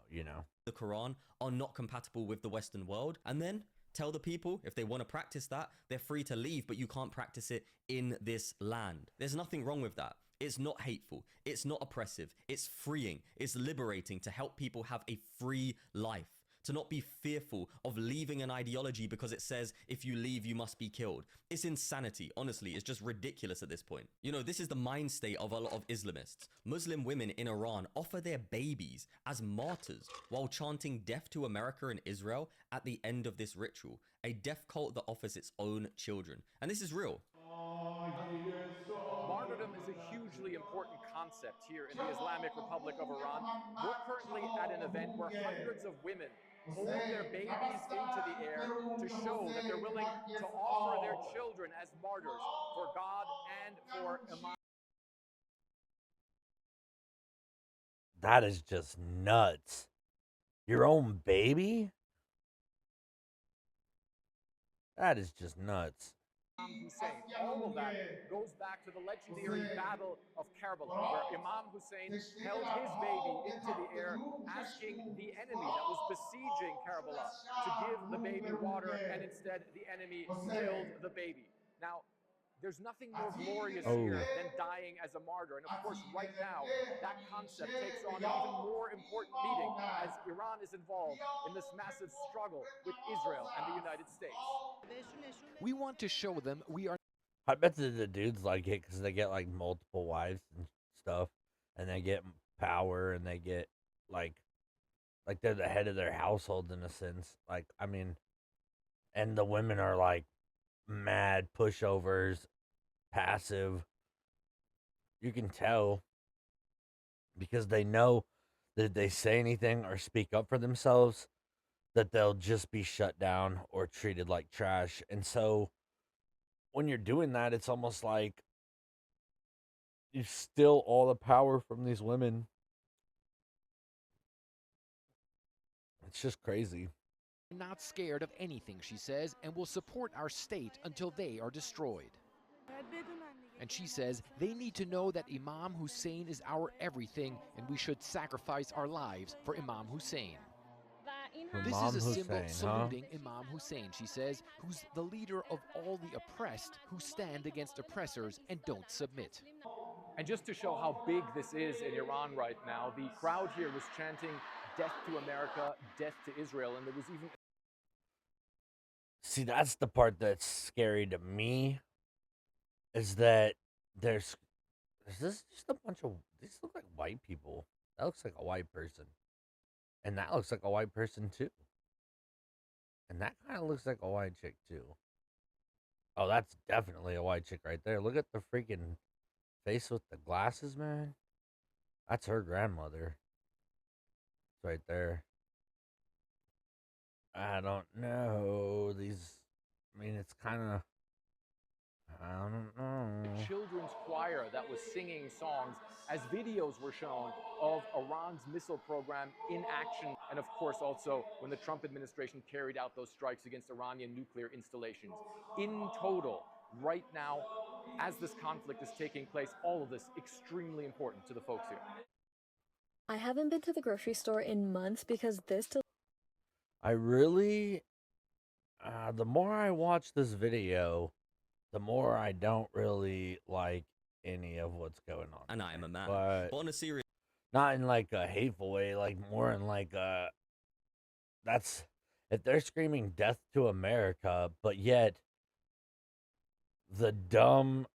the Quran are not compatible with the Western world, and then tell the people if they want to practice that, they're free to leave, but you can't practice it in this land. There's nothing wrong with that. It's not hateful. It's not oppressive. It's freeing. It's liberating to help people have a free life. To not be fearful of leaving an ideology because it says if you leave, you must be killed. It's insanity. Honestly, it's just ridiculous at this point. You know, this is the mind state of a lot of Islamists. Muslim women in Iran offer their babies as martyrs while chanting death to America and Israel at the end of this ritual. A death cult that offers its own children. And this is real. Martyrdom is a hugely important concept here in the Islamic Republic of Iran. We're currently at an event where hundreds of women hold their babies into the air to show that they're willing to offer their children as martyrs for God and for Imam. That is just nuts. Your own baby? That is just nuts. Hussein. All of that goes back to the legendary Battle of Karbala, where Imam Hussein held his baby into the air, asking the enemy that was besieging Karbala to give the baby water, and instead the enemy killed the baby. Now, there's nothing more glorious here than dying as a martyr. And of course, right now, that concept takes on an even more important meaning as Iran is involved in this massive struggle with Israel and the United States. We want to show them we are. I bet the dudes like it because they get like multiple wives and stuff, and they get power, and they get like they're the head of their household in a sense. Like, I mean, and the women are like mad pushovers, passive. You can tell because they know that if they say anything or speak up for themselves, that they'll just be shut down or treated like trash. And so when you're doing that, it's almost like you steal all the power from these women. It's just crazy. Not scared of anything, she says, and will support our state until they are destroyed. And she says they need to know that Imam Hussein is our everything, and we should sacrifice our lives for Imam Hussein. This is a symbol saluting Imam Hussein, she says, who's the leader of all the oppressed who stand against oppressors and don't submit. And just to show how big this is in Iran right now, the crowd here was chanting death to America, death to Israel, and there was even... See, that's the part that's scary to me, is that there's this just a bunch of, these look like white people. That looks like a white person. And that looks like a white person too. And that kind of looks like a white chick too. Oh, that's definitely a white chick right there. Look at the freaking face with the glasses, man. That's her grandmother. It's right there. I don't know. I mean, it's kind of, I don't know. Children's choir that was singing songs as videos were shown of Iran's missile program in action. and of course also when the Trump administration carried out those strikes against Iranian nuclear installations. In total, right now, as this conflict is taking place, all of this extremely important to the folks here. I haven't been to the grocery store in months because this I really, the more I watch this video, the more I don't really like any of what's going on. And I am a man. But on a serious, not in like a hateful way, like more in like that's if they're screaming death to America, but yet the dumb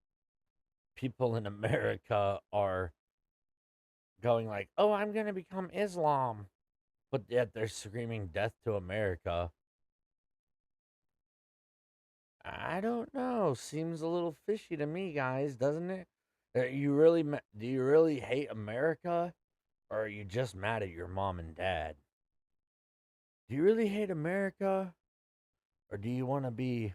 people in America are going like, "Oh, I'm going to become Islam." But yet they're screaming death to America. I don't know. Seems a little fishy to me, guys, doesn't it? Do you really hate America, or are you just mad at your mom and dad? Do you really hate America, or do you want to be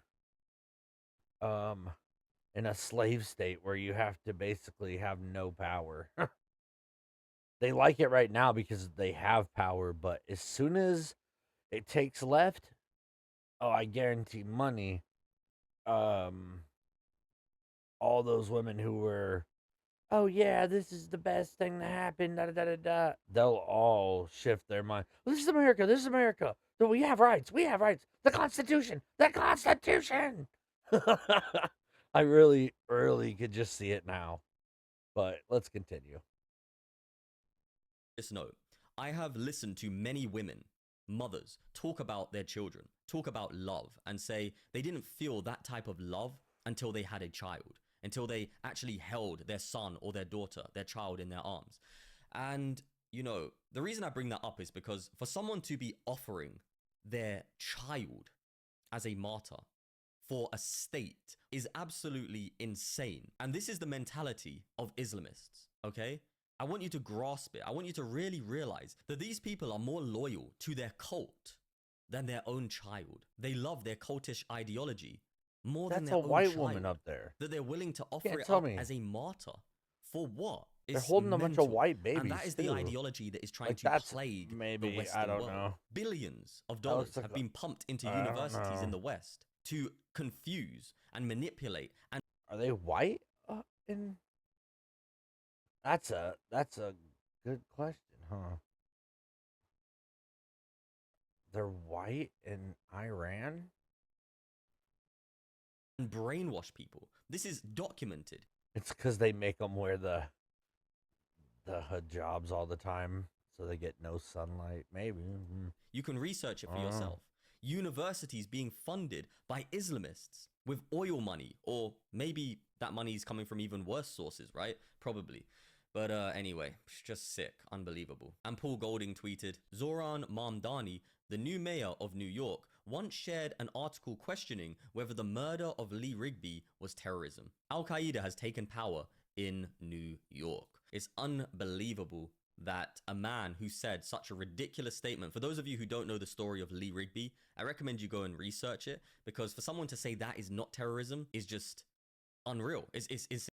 in a slave state where you have to basically have no power? They like it right now because they have power, but as soon as it takes left, oh, I guarantee money. All those women who were, oh yeah, this is the best thing to happen, da da da da da, they'll all shift their mind. This is America. This is America. So we have rights. We have rights. The Constitution. The Constitution. I really, really could just see it now. But let's continue. Just note, I have listened to many women, mothers, talk about their children, talk about love, and say they didn't feel that type of love until they had a child, until they actually held their son or their daughter, their child in their arms. And, you know, the reason I bring that up is because for someone to be offering their child as a martyr for a state is absolutely insane. And this is the mentality of Islamists, okay? I want you to grasp it. I want you to really realize that these people are more loyal to their cult than their own child. They love their cultish ideology more than their own child. That's a white woman up there. That they're willing to offer it tell up me. as a martyr. For what? They're It's holding a bunch of mental. white babies. And that is the too. ideology that is trying Like, to that's plague maybe, the Western I don't world. know. Billions of That dollars looks like have a- been pumped into I don't universities in know. the West to confuse and manipulate. And Are they white? That's a good question, huh? They're white in Iran? and brainwash people. This is documented. It's because they make them wear the hijabs all the time, so they get no sunlight. Maybe. You can research it for I don't know. yourself. Universities being funded by Islamists with oil money, or maybe that money is coming from even worse sources, right? Probably. But anyway, it's just sick, unbelievable. And Paul Golding tweeted, Zohran Mamdani, the new mayor of New York, once shared an article questioning whether the murder of Lee Rigby was terrorism. Al-Qaeda has taken power in New York. It's unbelievable that a man who said such a ridiculous statement, for those of you who don't know the story of Lee Rigby, I recommend you go and research it, because for someone to say that is not terrorism is just unreal. It's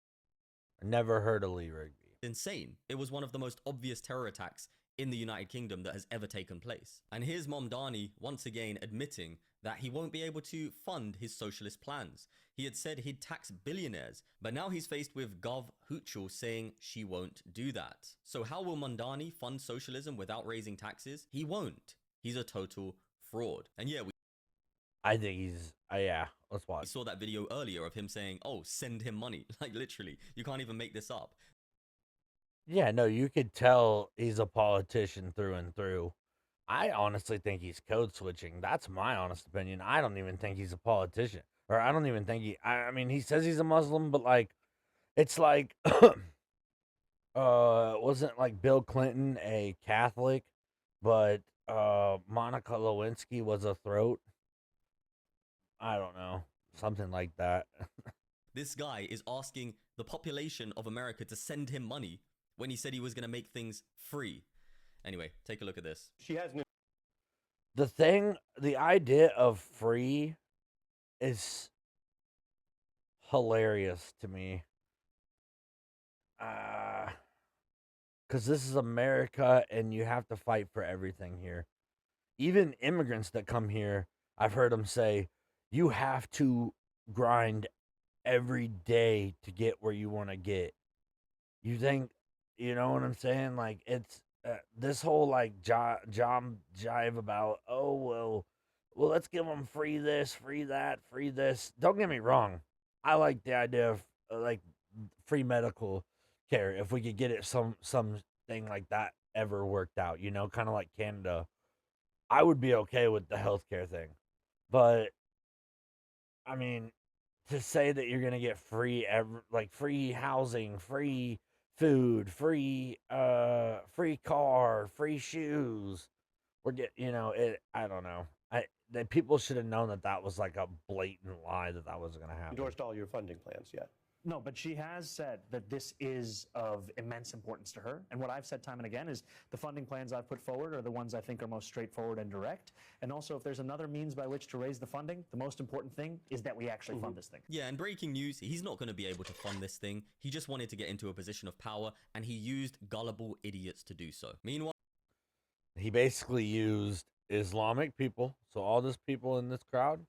Never heard of Lee Rigby. insane. It was one of the most obvious terror attacks in the United Kingdom that has ever taken place. And here's Mamdani once again admitting that he won't be able to fund his socialist plans. He had said he'd tax billionaires, but now he's faced with Gov Hoochel saying she won't do that. So how will Mamdani fund socialism without raising taxes? He won't. He's a total fraud. And yeah, I think he's, yeah, let's watch. we saw that video earlier of him saying, oh, send him money. Like literally, you can't even make this up. Yeah, no, you could tell he's a politician through and through. I honestly think he's code switching. That's my honest opinion. I don't even think he's a politician. Or I don't even think I mean, he says he's a Muslim, but like, it's like, wasn't like Bill Clinton a Catholic, but Monica Lewinsky was a throat? I don't know. Something like that. This guy is asking the population of America to send him money when he said he was going to make things free. Anyway, take a look at this. She has no. The idea of free is hilarious to me. Because because this is America and you have to fight for everything here. Even immigrants that come here, I've heard them say, you have to grind every day to get where you want to get. You think, you know what I'm saying? Like, it's this whole like jive about, oh, well, let's give them free this, free that, free this. Don't get me wrong. I like the idea of like free medical care if we could get it something like that ever worked out, you know, kind of like Canada. I would be okay with the healthcare thing. But I mean, to say that you're gonna get free free housing, free food, free car, free shoes, I don't know. That people should have known that was like a blatant lie that wasn't gonna happen. Endorsed all your funding plans yet? No, but she has said that this is of immense importance to her. And what I've said time and again is the funding plans I've put forward are the ones I think are most straightforward and direct. And also, if there's another means by which to raise the funding, the most important thing is that we actually fund this thing. Yeah, and breaking news, he's not going to be able to fund this thing. He just wanted to get into a position of power, and he used gullible idiots to do so. Meanwhile, he basically used Islamic people, so all these people in this crowd,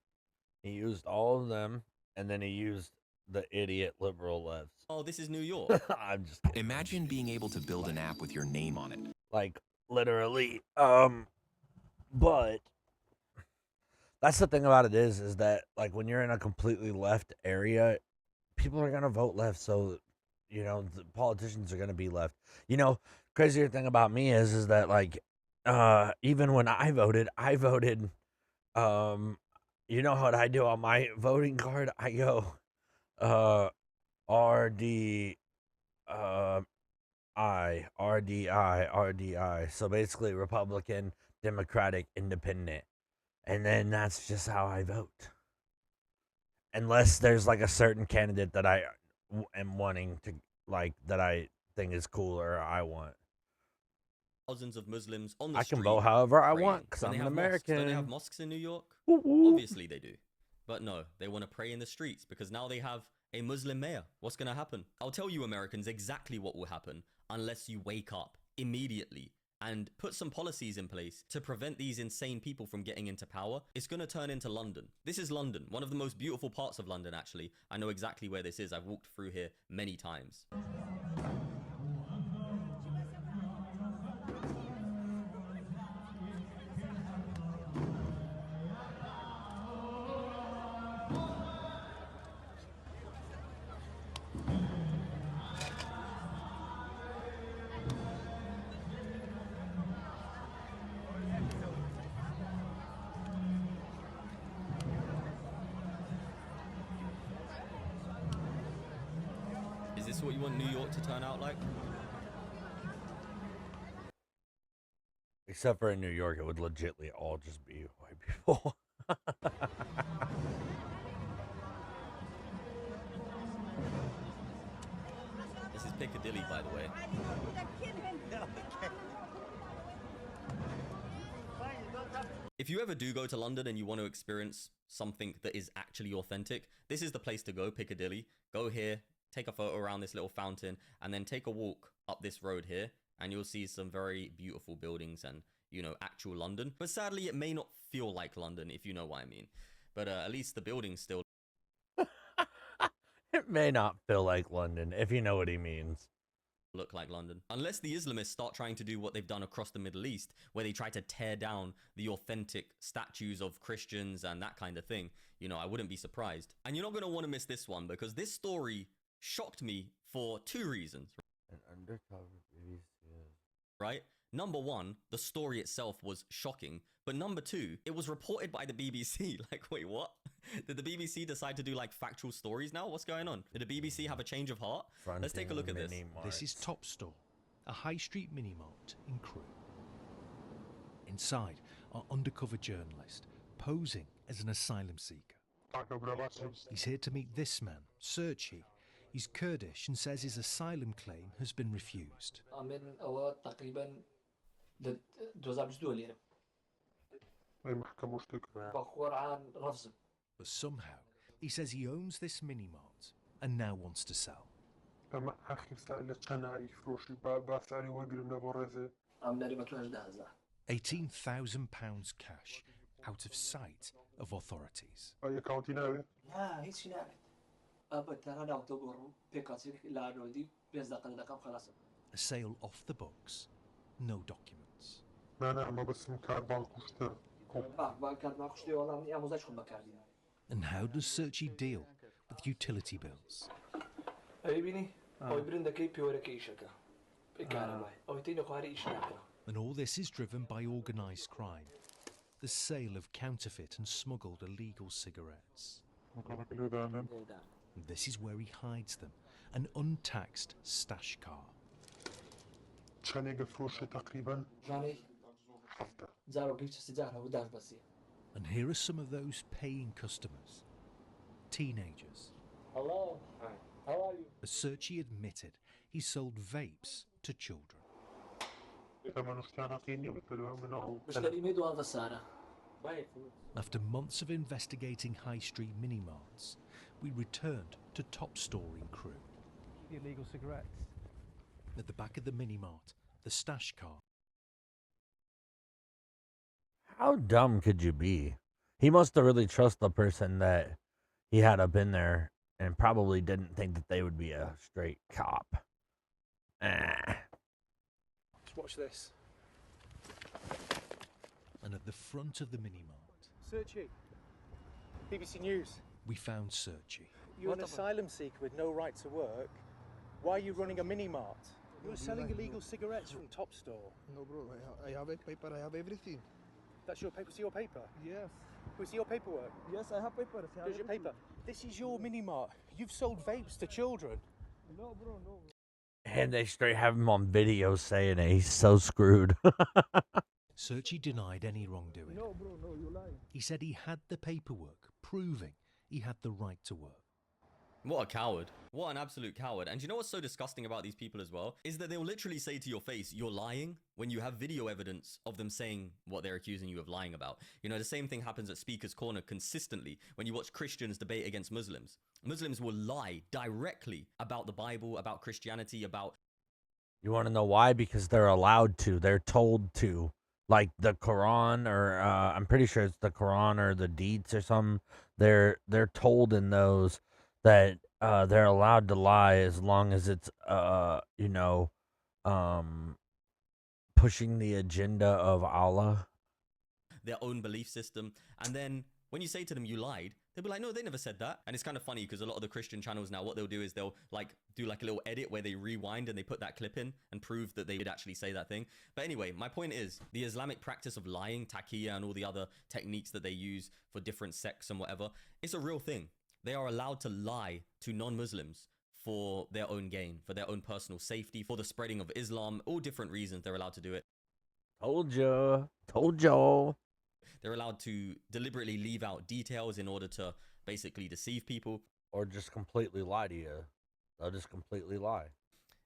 he used all of them, and then he used the idiot liberal lefts. Oh, this is New York. I'm just kidding. Imagine being able to build an app with your name on it. Like, literally. But that's the thing about it is that, like, when you're in a completely left area, people are going to vote left, so, you know, the politicians are going to be left. You know, crazier thing about me is that, like, even when I voted, you know what I do on my voting card? I go, RDI. So basically Republican, Democratic, Independent. And then that's just how I vote. Unless there's like a certain candidate that I am wanting to, like, that I think is cool or I want. thousands of Muslims on the I street can vote however I praying. want because Don't I'm they an have American. Mosques? Don't they have mosques in New York? Woo woo. Obviously they do. But no, they want to pray in the streets because now they have a Muslim mayor. What's going to happen? I'll tell you Americans exactly what will happen unless you wake up immediately and put some policies in place to prevent these insane people from getting into power. It's going to turn into London. This is London, one of the most beautiful parts of London, actually. I know exactly where this is. I've walked through here many times. Is this what you want New York to turn out like? Except for in New York, it would legitly all just be white people. This is Piccadilly, by the way. If you ever do go to London and you want to experience something that is actually authentic, this is the place to go, Piccadilly. Go here, take a photo around this little fountain, and then take a walk up this road here, and you'll see some very beautiful buildings and, you know, actual London. But sadly, it may not feel like London, if you know what I mean. But at least the buildings still... It may not feel like London, if you know what he means. Look like London. Unless the Islamists start trying to do what they've done across the Middle East, where they try to tear down the authentic statues of Christians and that kind of thing, you know, I wouldn't be surprised. And you're not going to want to miss this one, because this story shocked me for two reasons. An undercover BBC. Right? Number one, the story itself was shocking. But number two, it was reported by the BBC. Like, wait, what? Did the BBC decide to do, like, factual stories now? What's going on? Did the BBC have a change of heart? Let's take a look at this. This is Top Store, a high street mini-mart in Crewe. Inside are undercover journalist, posing as an asylum seeker. He's here to meet this man, Searchy. He's Kurdish and says his asylum claim has been refused. But somehow, he says he owns this mini-mart and now wants to sell. اما اخر سال قناعي فروشي بس علي وقل نبورزه £18,000 cash out of sight of authorities. اي كاونتي ناوي لا هيك نعمل ابد انا اعتبر بيكاتك لا عندي بس دقيقه خلاص. A sale off the books, no documents. ما نعمل بس مكان بانك وشتر بانك ما كشتي والله من اموزاج خد مكان. And how does Searchy deal with utility bills? بيني او برندا كي بيورك ايشكا بكارما او تينو خاري ايشكا. And all this is driven by organised crime. The sale of counterfeit and smuggled illegal cigarettes. And this is where he hides them, an untaxed stash car. شانيقة فروشي تقريبا جاني زارو جبت سيجارة ودار بسي. And here are some of those paying customers. Teenagers. Hello. Hi. How are you? As Searchy admitted, he sold vapes to children. After months of investigating high street mini-marts, we returned to Top Store in Crewe. Illegal cigarettes. At the back of the mini-mart, the stash car. How dumb could you be? He must have really trusted the person that he had up in there and probably didn't think that they would be a straight cop. Just watch this. And at the front of the mini-mart, Searchy. BBC News. we found Searchy. You're an asylum seeker with no right to work. Why are you running a mini-mart? You're selling illegal cigarettes from Top Store. No bro, I have a paper, I have everything. That's your paper. See your paper? Yes. We see your paperwork. Yes, I have paper. Here's your paper. This is your mini-mart. You've sold vapes to children. No bro, no. And they straight have him on video saying it. He's so screwed. Searchy denied any wrongdoing. No bro, no, you're lying. He said he had the paperwork proving he had the right to work. What a coward. What an absolute coward. And you know what's so disgusting about these people as well? Is that they'll literally say to your face, you're lying, when you have video evidence of them saying what they're accusing you of lying about. You know, the same thing happens at Speaker's Corner consistently when you watch Christians debate against Muslims. Muslims will lie directly about the Bible, about Christianity, about... You want to know why? Because they're allowed to. They're told to. Like the Quran, or I'm pretty sure it's the Quran or the deeds or something. They're told in those that they're allowed to lie as long as it's pushing the agenda of Allah. their own belief system. And then when you say to them you lied, they'll be like, no, they never said that. And it's kind of funny because a lot of the Christian channels now, what they'll do is they'll like do like a little edit where they rewind and they put that clip in and prove that they did actually say that thing. But anyway, my point is the Islamic practice of lying, taqiyya, and all the other techniques that they use for different sects and whatever, it's a real thing. They are allowed to lie to non-Muslims for their own gain, for their own personal safety, for the spreading of Islam, all different reasons they're allowed to do it. Told ya. They're allowed to deliberately leave out details in order to basically deceive people. Or just completely lie to you. They'll just completely lie.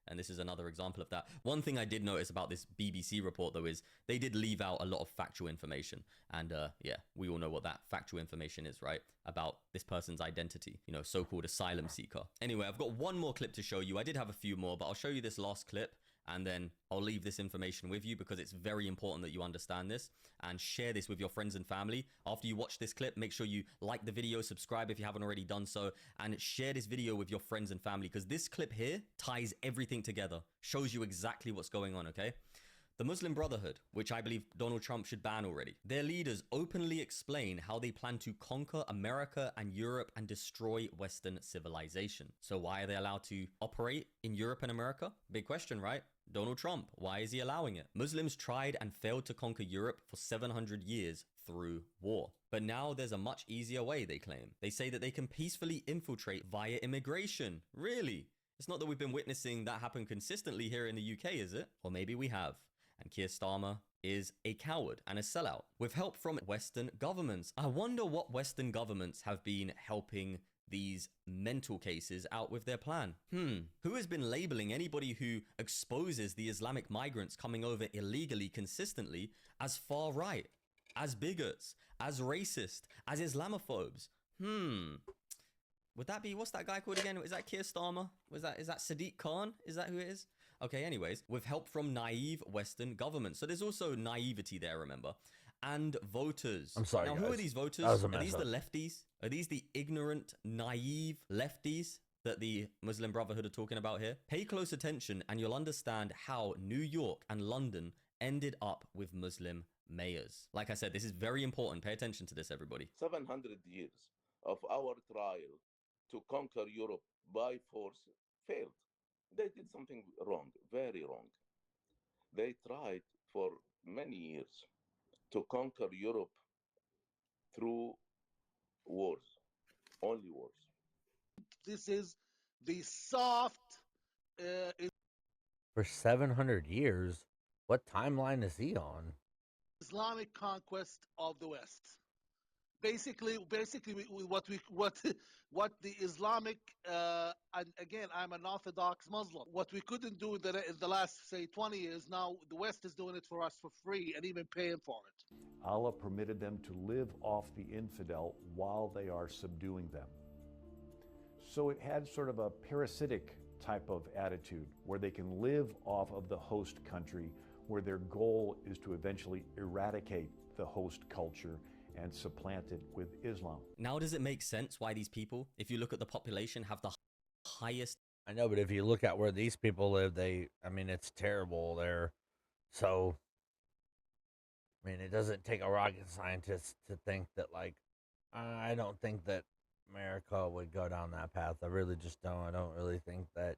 And this is another example of that. One thing I did notice about this BBC report, though, is they did leave out a lot of factual information. And yeah, we all know what that factual information is, right? About this person's identity, you know, so-called asylum seeker. Anyway, I've got one more clip to show you. I did have a few more, but I'll show you this last clip. And then I'll leave this information with you because it's very important that you understand this and share this with your friends and family. After you watch this clip, make sure you like the video, subscribe if you haven't already done so, and share this video with your friends and family because this clip here ties everything together, shows you exactly what's going on, okay? The Muslim Brotherhood, which I believe Donald Trump should ban already, their leaders openly explain how they plan to conquer America and Europe and destroy Western civilization. So why are they allowed to operate in Europe and America? Big question, right? Donald Trump, why is he allowing it? Muslims tried and failed to conquer Europe for 700 years through war. But now there's a much easier way, they claim. They say that they can peacefully infiltrate via immigration. Really? It's not that we've been witnessing that happen consistently here in the UK, is it? Or maybe we have. And Keir Starmer is a coward and a sellout. With help from Western governments. I wonder what Western governments have been helping these mental cases out with their plan. Who has been labeling anybody who exposes the Islamic migrants coming over illegally consistently as far right, as bigots, as racist, as Islamophobes? Would that be, what's that guy called again? Is that Keir Starmer? Is that Sadiq Khan? Is that who it is? Okay, anyways, with help from naive Western governments. So there's also naivety there, remember? And voters. I'm sorry, Now, guys. who are these voters? That was a Are mess these up. the lefties? Are these the ignorant, naive lefties that the Muslim Brotherhood are talking about here? Pay close attention and you'll understand how New York and London ended up with Muslim mayors. Like I said, this is very important. Pay attention to this, everybody. 700 years of our trial to conquer Europe by force failed. They did something wrong, very wrong. They tried for many years to conquer Europe through wars, only wars. This is the soft For 700 years? What timeline is he on? Islamic conquest of the West. Basically, what the Islamic and again, I'm an Orthodox Muslim. What we couldn't do in the last, say, 20 years, now the West is doing it for us for free and even paying for it. Allah permitted them to live off the infidel while they are subduing them. So it had sort of a parasitic type of attitude where they can live off of the host country, where their goal is to eventually eradicate the host culture and supplant it with Islam. Now, does it make sense why these people, if you look at the population, have the highest... I know, but if you look at where these people live, I mean, it's terrible there. So, I mean, it doesn't take a rocket scientist to think that, like, I don't think that America would go down that path. I really just don't. I don't really think that,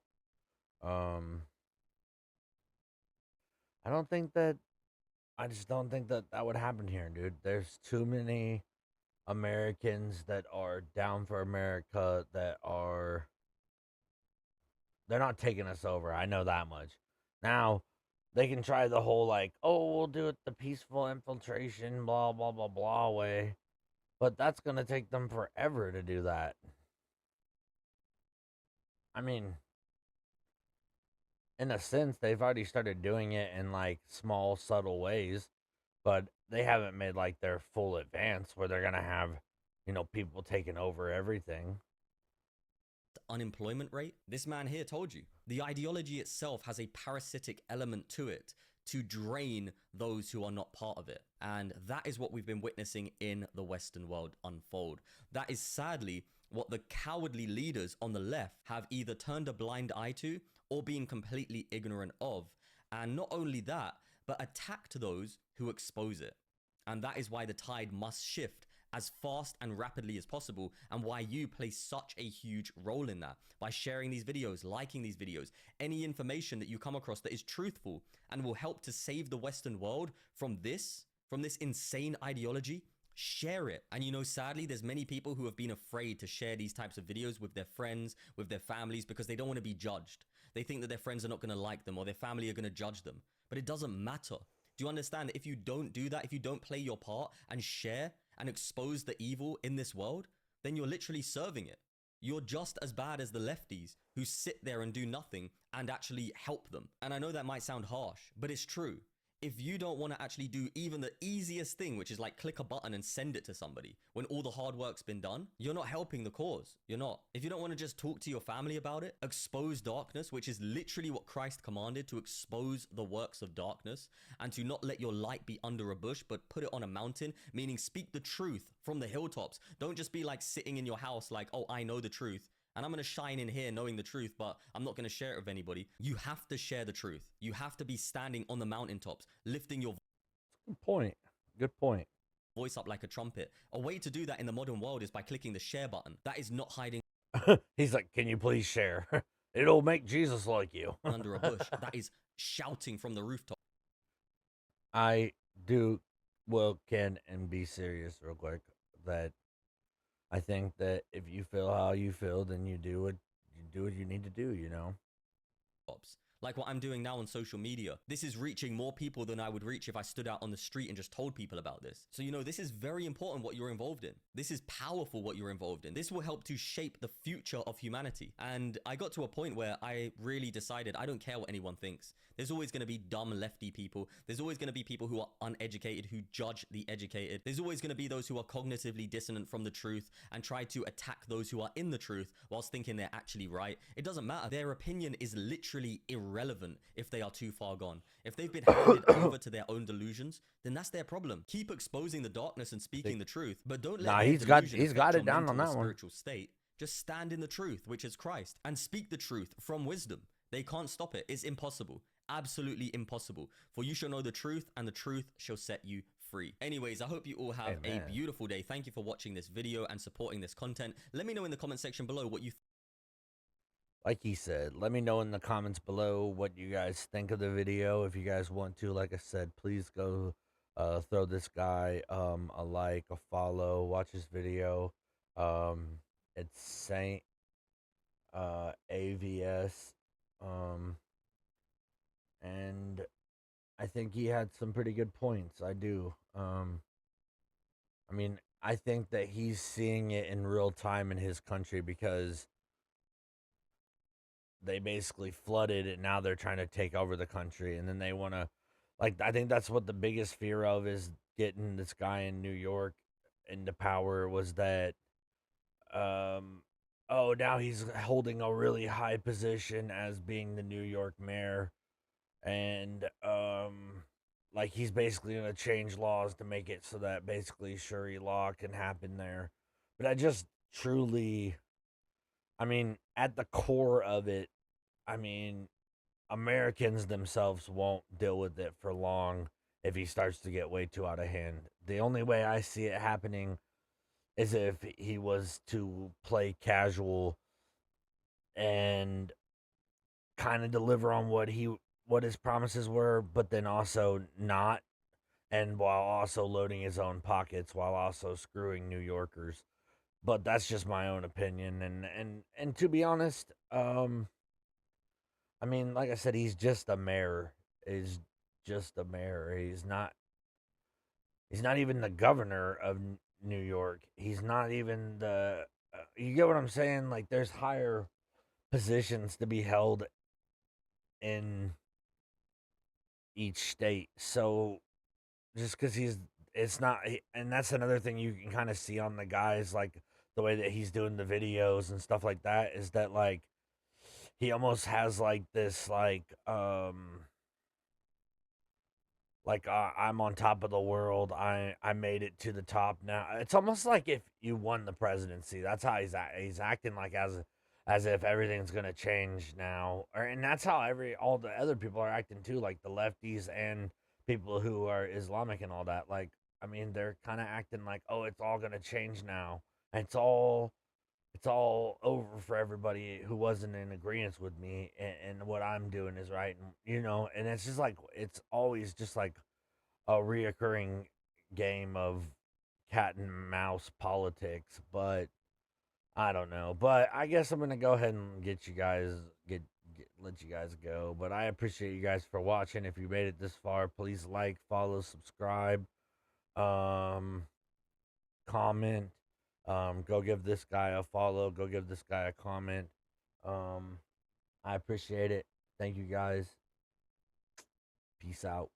I just don't think that that would happen here, dude. There's too many Americans that are down for America they're not taking us over. I know that much. Now, they can try the whole, like, oh, we'll do it the peaceful infiltration, blah, blah, blah, blah way. But that's going to take them forever to do that. I mean, in a sense, they've already started doing it in, like, small, subtle ways. But they haven't made, like, their full advance where they're going to have, you know, people taking over everything. Unemployment rate? This man here told you. The ideology itself has a parasitic element to it to drain those who are not part of it. And that is what we've been witnessing in the Western world unfold. That is sadly what the cowardly leaders on the left have either turned a blind eye to or been completely ignorant of. And not only that, but attacked those who expose it. And that is why the tide must shift as fast and rapidly as possible, and why you play such a huge role in that by sharing these videos, liking these videos, any information that you come across that is truthful and will help to save the Western world from this insane ideology. Share it. And you know, sadly, there's many people who have been afraid to share these types of videos with their friends, with their families, because they don't want to be judged. They think that their friends are not going to like them or their family are going to judge them. But it doesn't matter. Do you understand that if you don't do that, if you don't play your part and share and expose the evil in this world, then you're literally serving it. You're just as bad as the lefties who sit there and do nothing and actually help them. And I know that might sound harsh, but it's true. If you don't want to actually do even the easiest thing, which is like click a button and send it to somebody when all the hard work's been done, you're not helping the cause. You're not. If you don't want to just talk to your family about it, expose darkness, which is literally what Christ commanded, to expose the works of darkness and to not let your light be under a bush, but put it on a mountain, meaning speak the truth from the hilltops. Don't just be like sitting in your house like, oh, I know the truth. And I'm going to shine in here knowing the truth, but I'm not going to share it with anybody. You have to share the truth. You have to be standing on the mountaintops, lifting your Good point. Good point. voice up like a trumpet. A way to do that in the modern world is by clicking the share button. That is not hiding He's like, can you please share? It'll make Jesus like you. under a bush. That is shouting from the rooftop. Can and be serious real quick, that I think that if you feel how you feel, then you do what you need to do, you know? like what I'm doing now on social media. This is reaching more people than I would reach if I stood out on the street and just told people about this. So, you know, this is very important what you're involved in. This is powerful what you're involved in. This will help to shape the future of humanity. And I got to a point where I really decided I don't care what anyone thinks. There's always going to be dumb lefty people. There's always going to be people who are uneducated, who judge the educated. There's always going to be those who are cognitively dissonant from the truth and try to attack those who are in the truth whilst thinking they're actually right. It doesn't matter. Their opinion is literally irrelevant if they are too far gone. If they've been handed over to their own delusions, then that's their problem. Keep exposing the darkness and speaking the truth, but don't let their he's delusion got affect it your down on mental or that one. spiritual state. Just stand in the truth, which is Christ, and speak the truth from wisdom. They can't stop it. It's impossible. Absolutely impossible. For you shall know the truth, and the truth shall set you free. Anyways, I hope you all have a beautiful day. Thank you for watching this video and supporting this content. Let me know in the comment section below what you like he said, let me know in the comments below what you guys think of the video. If you guys want to, like I said, please go throw this guy a like, a follow, watch his video. It's Saint AVS, and I think he had some pretty good points. I do. I mean, I think that he's seeing it in real time in his country because they basically flooded and now they're trying to take over the country, and then they want to, like, I think that's what the biggest fear of is getting this guy in New York into power, was that oh, now he's holding a really high position as being the New York mayor, and like he's basically going to change laws to make it so that basically Sharia law can happen there. But I just truly, I mean, at the core of it, I mean, Americans themselves won't deal with it for long if he starts to get way too out of hand. The only way I see it happening is if he was to play casual and kind of deliver on what his promises were, but then also not, and while also loading his own pockets, while also screwing New Yorkers. But that's just my own opinion, and to be honest, I mean, like I said, he's just a mayor. He's just a mayor. He's not even the governor of New York. He's not even the you get what I'm saying? Like, there's higher positions to be held in each state. So just because it's not, and that's another thing you can kind of see on the guys, like the way that he's doing the videos and stuff like that, is that like he almost has like this I'm on top of the world. I made it to the top now. It's almost like if you won the presidency. That's how he's acting, like as if everything's gonna change now. And that's how all the other people are acting too, like the lefties and people who are Islamic and all that. Like, I mean, they're kind of acting like, oh, it's all gonna change now. It's all over for everybody who wasn't in agreement with me, and what I'm doing is right, and and it's just like, it's always just like a reoccurring game of cat and mouse politics. But I don't know. But I guess I'm gonna go ahead and let you guys go. But I appreciate you guys for watching. If you made it this far, please like, follow, subscribe, comment. Go give this guy a follow. Go give this guy a comment. I appreciate it. Thank you guys. Peace out.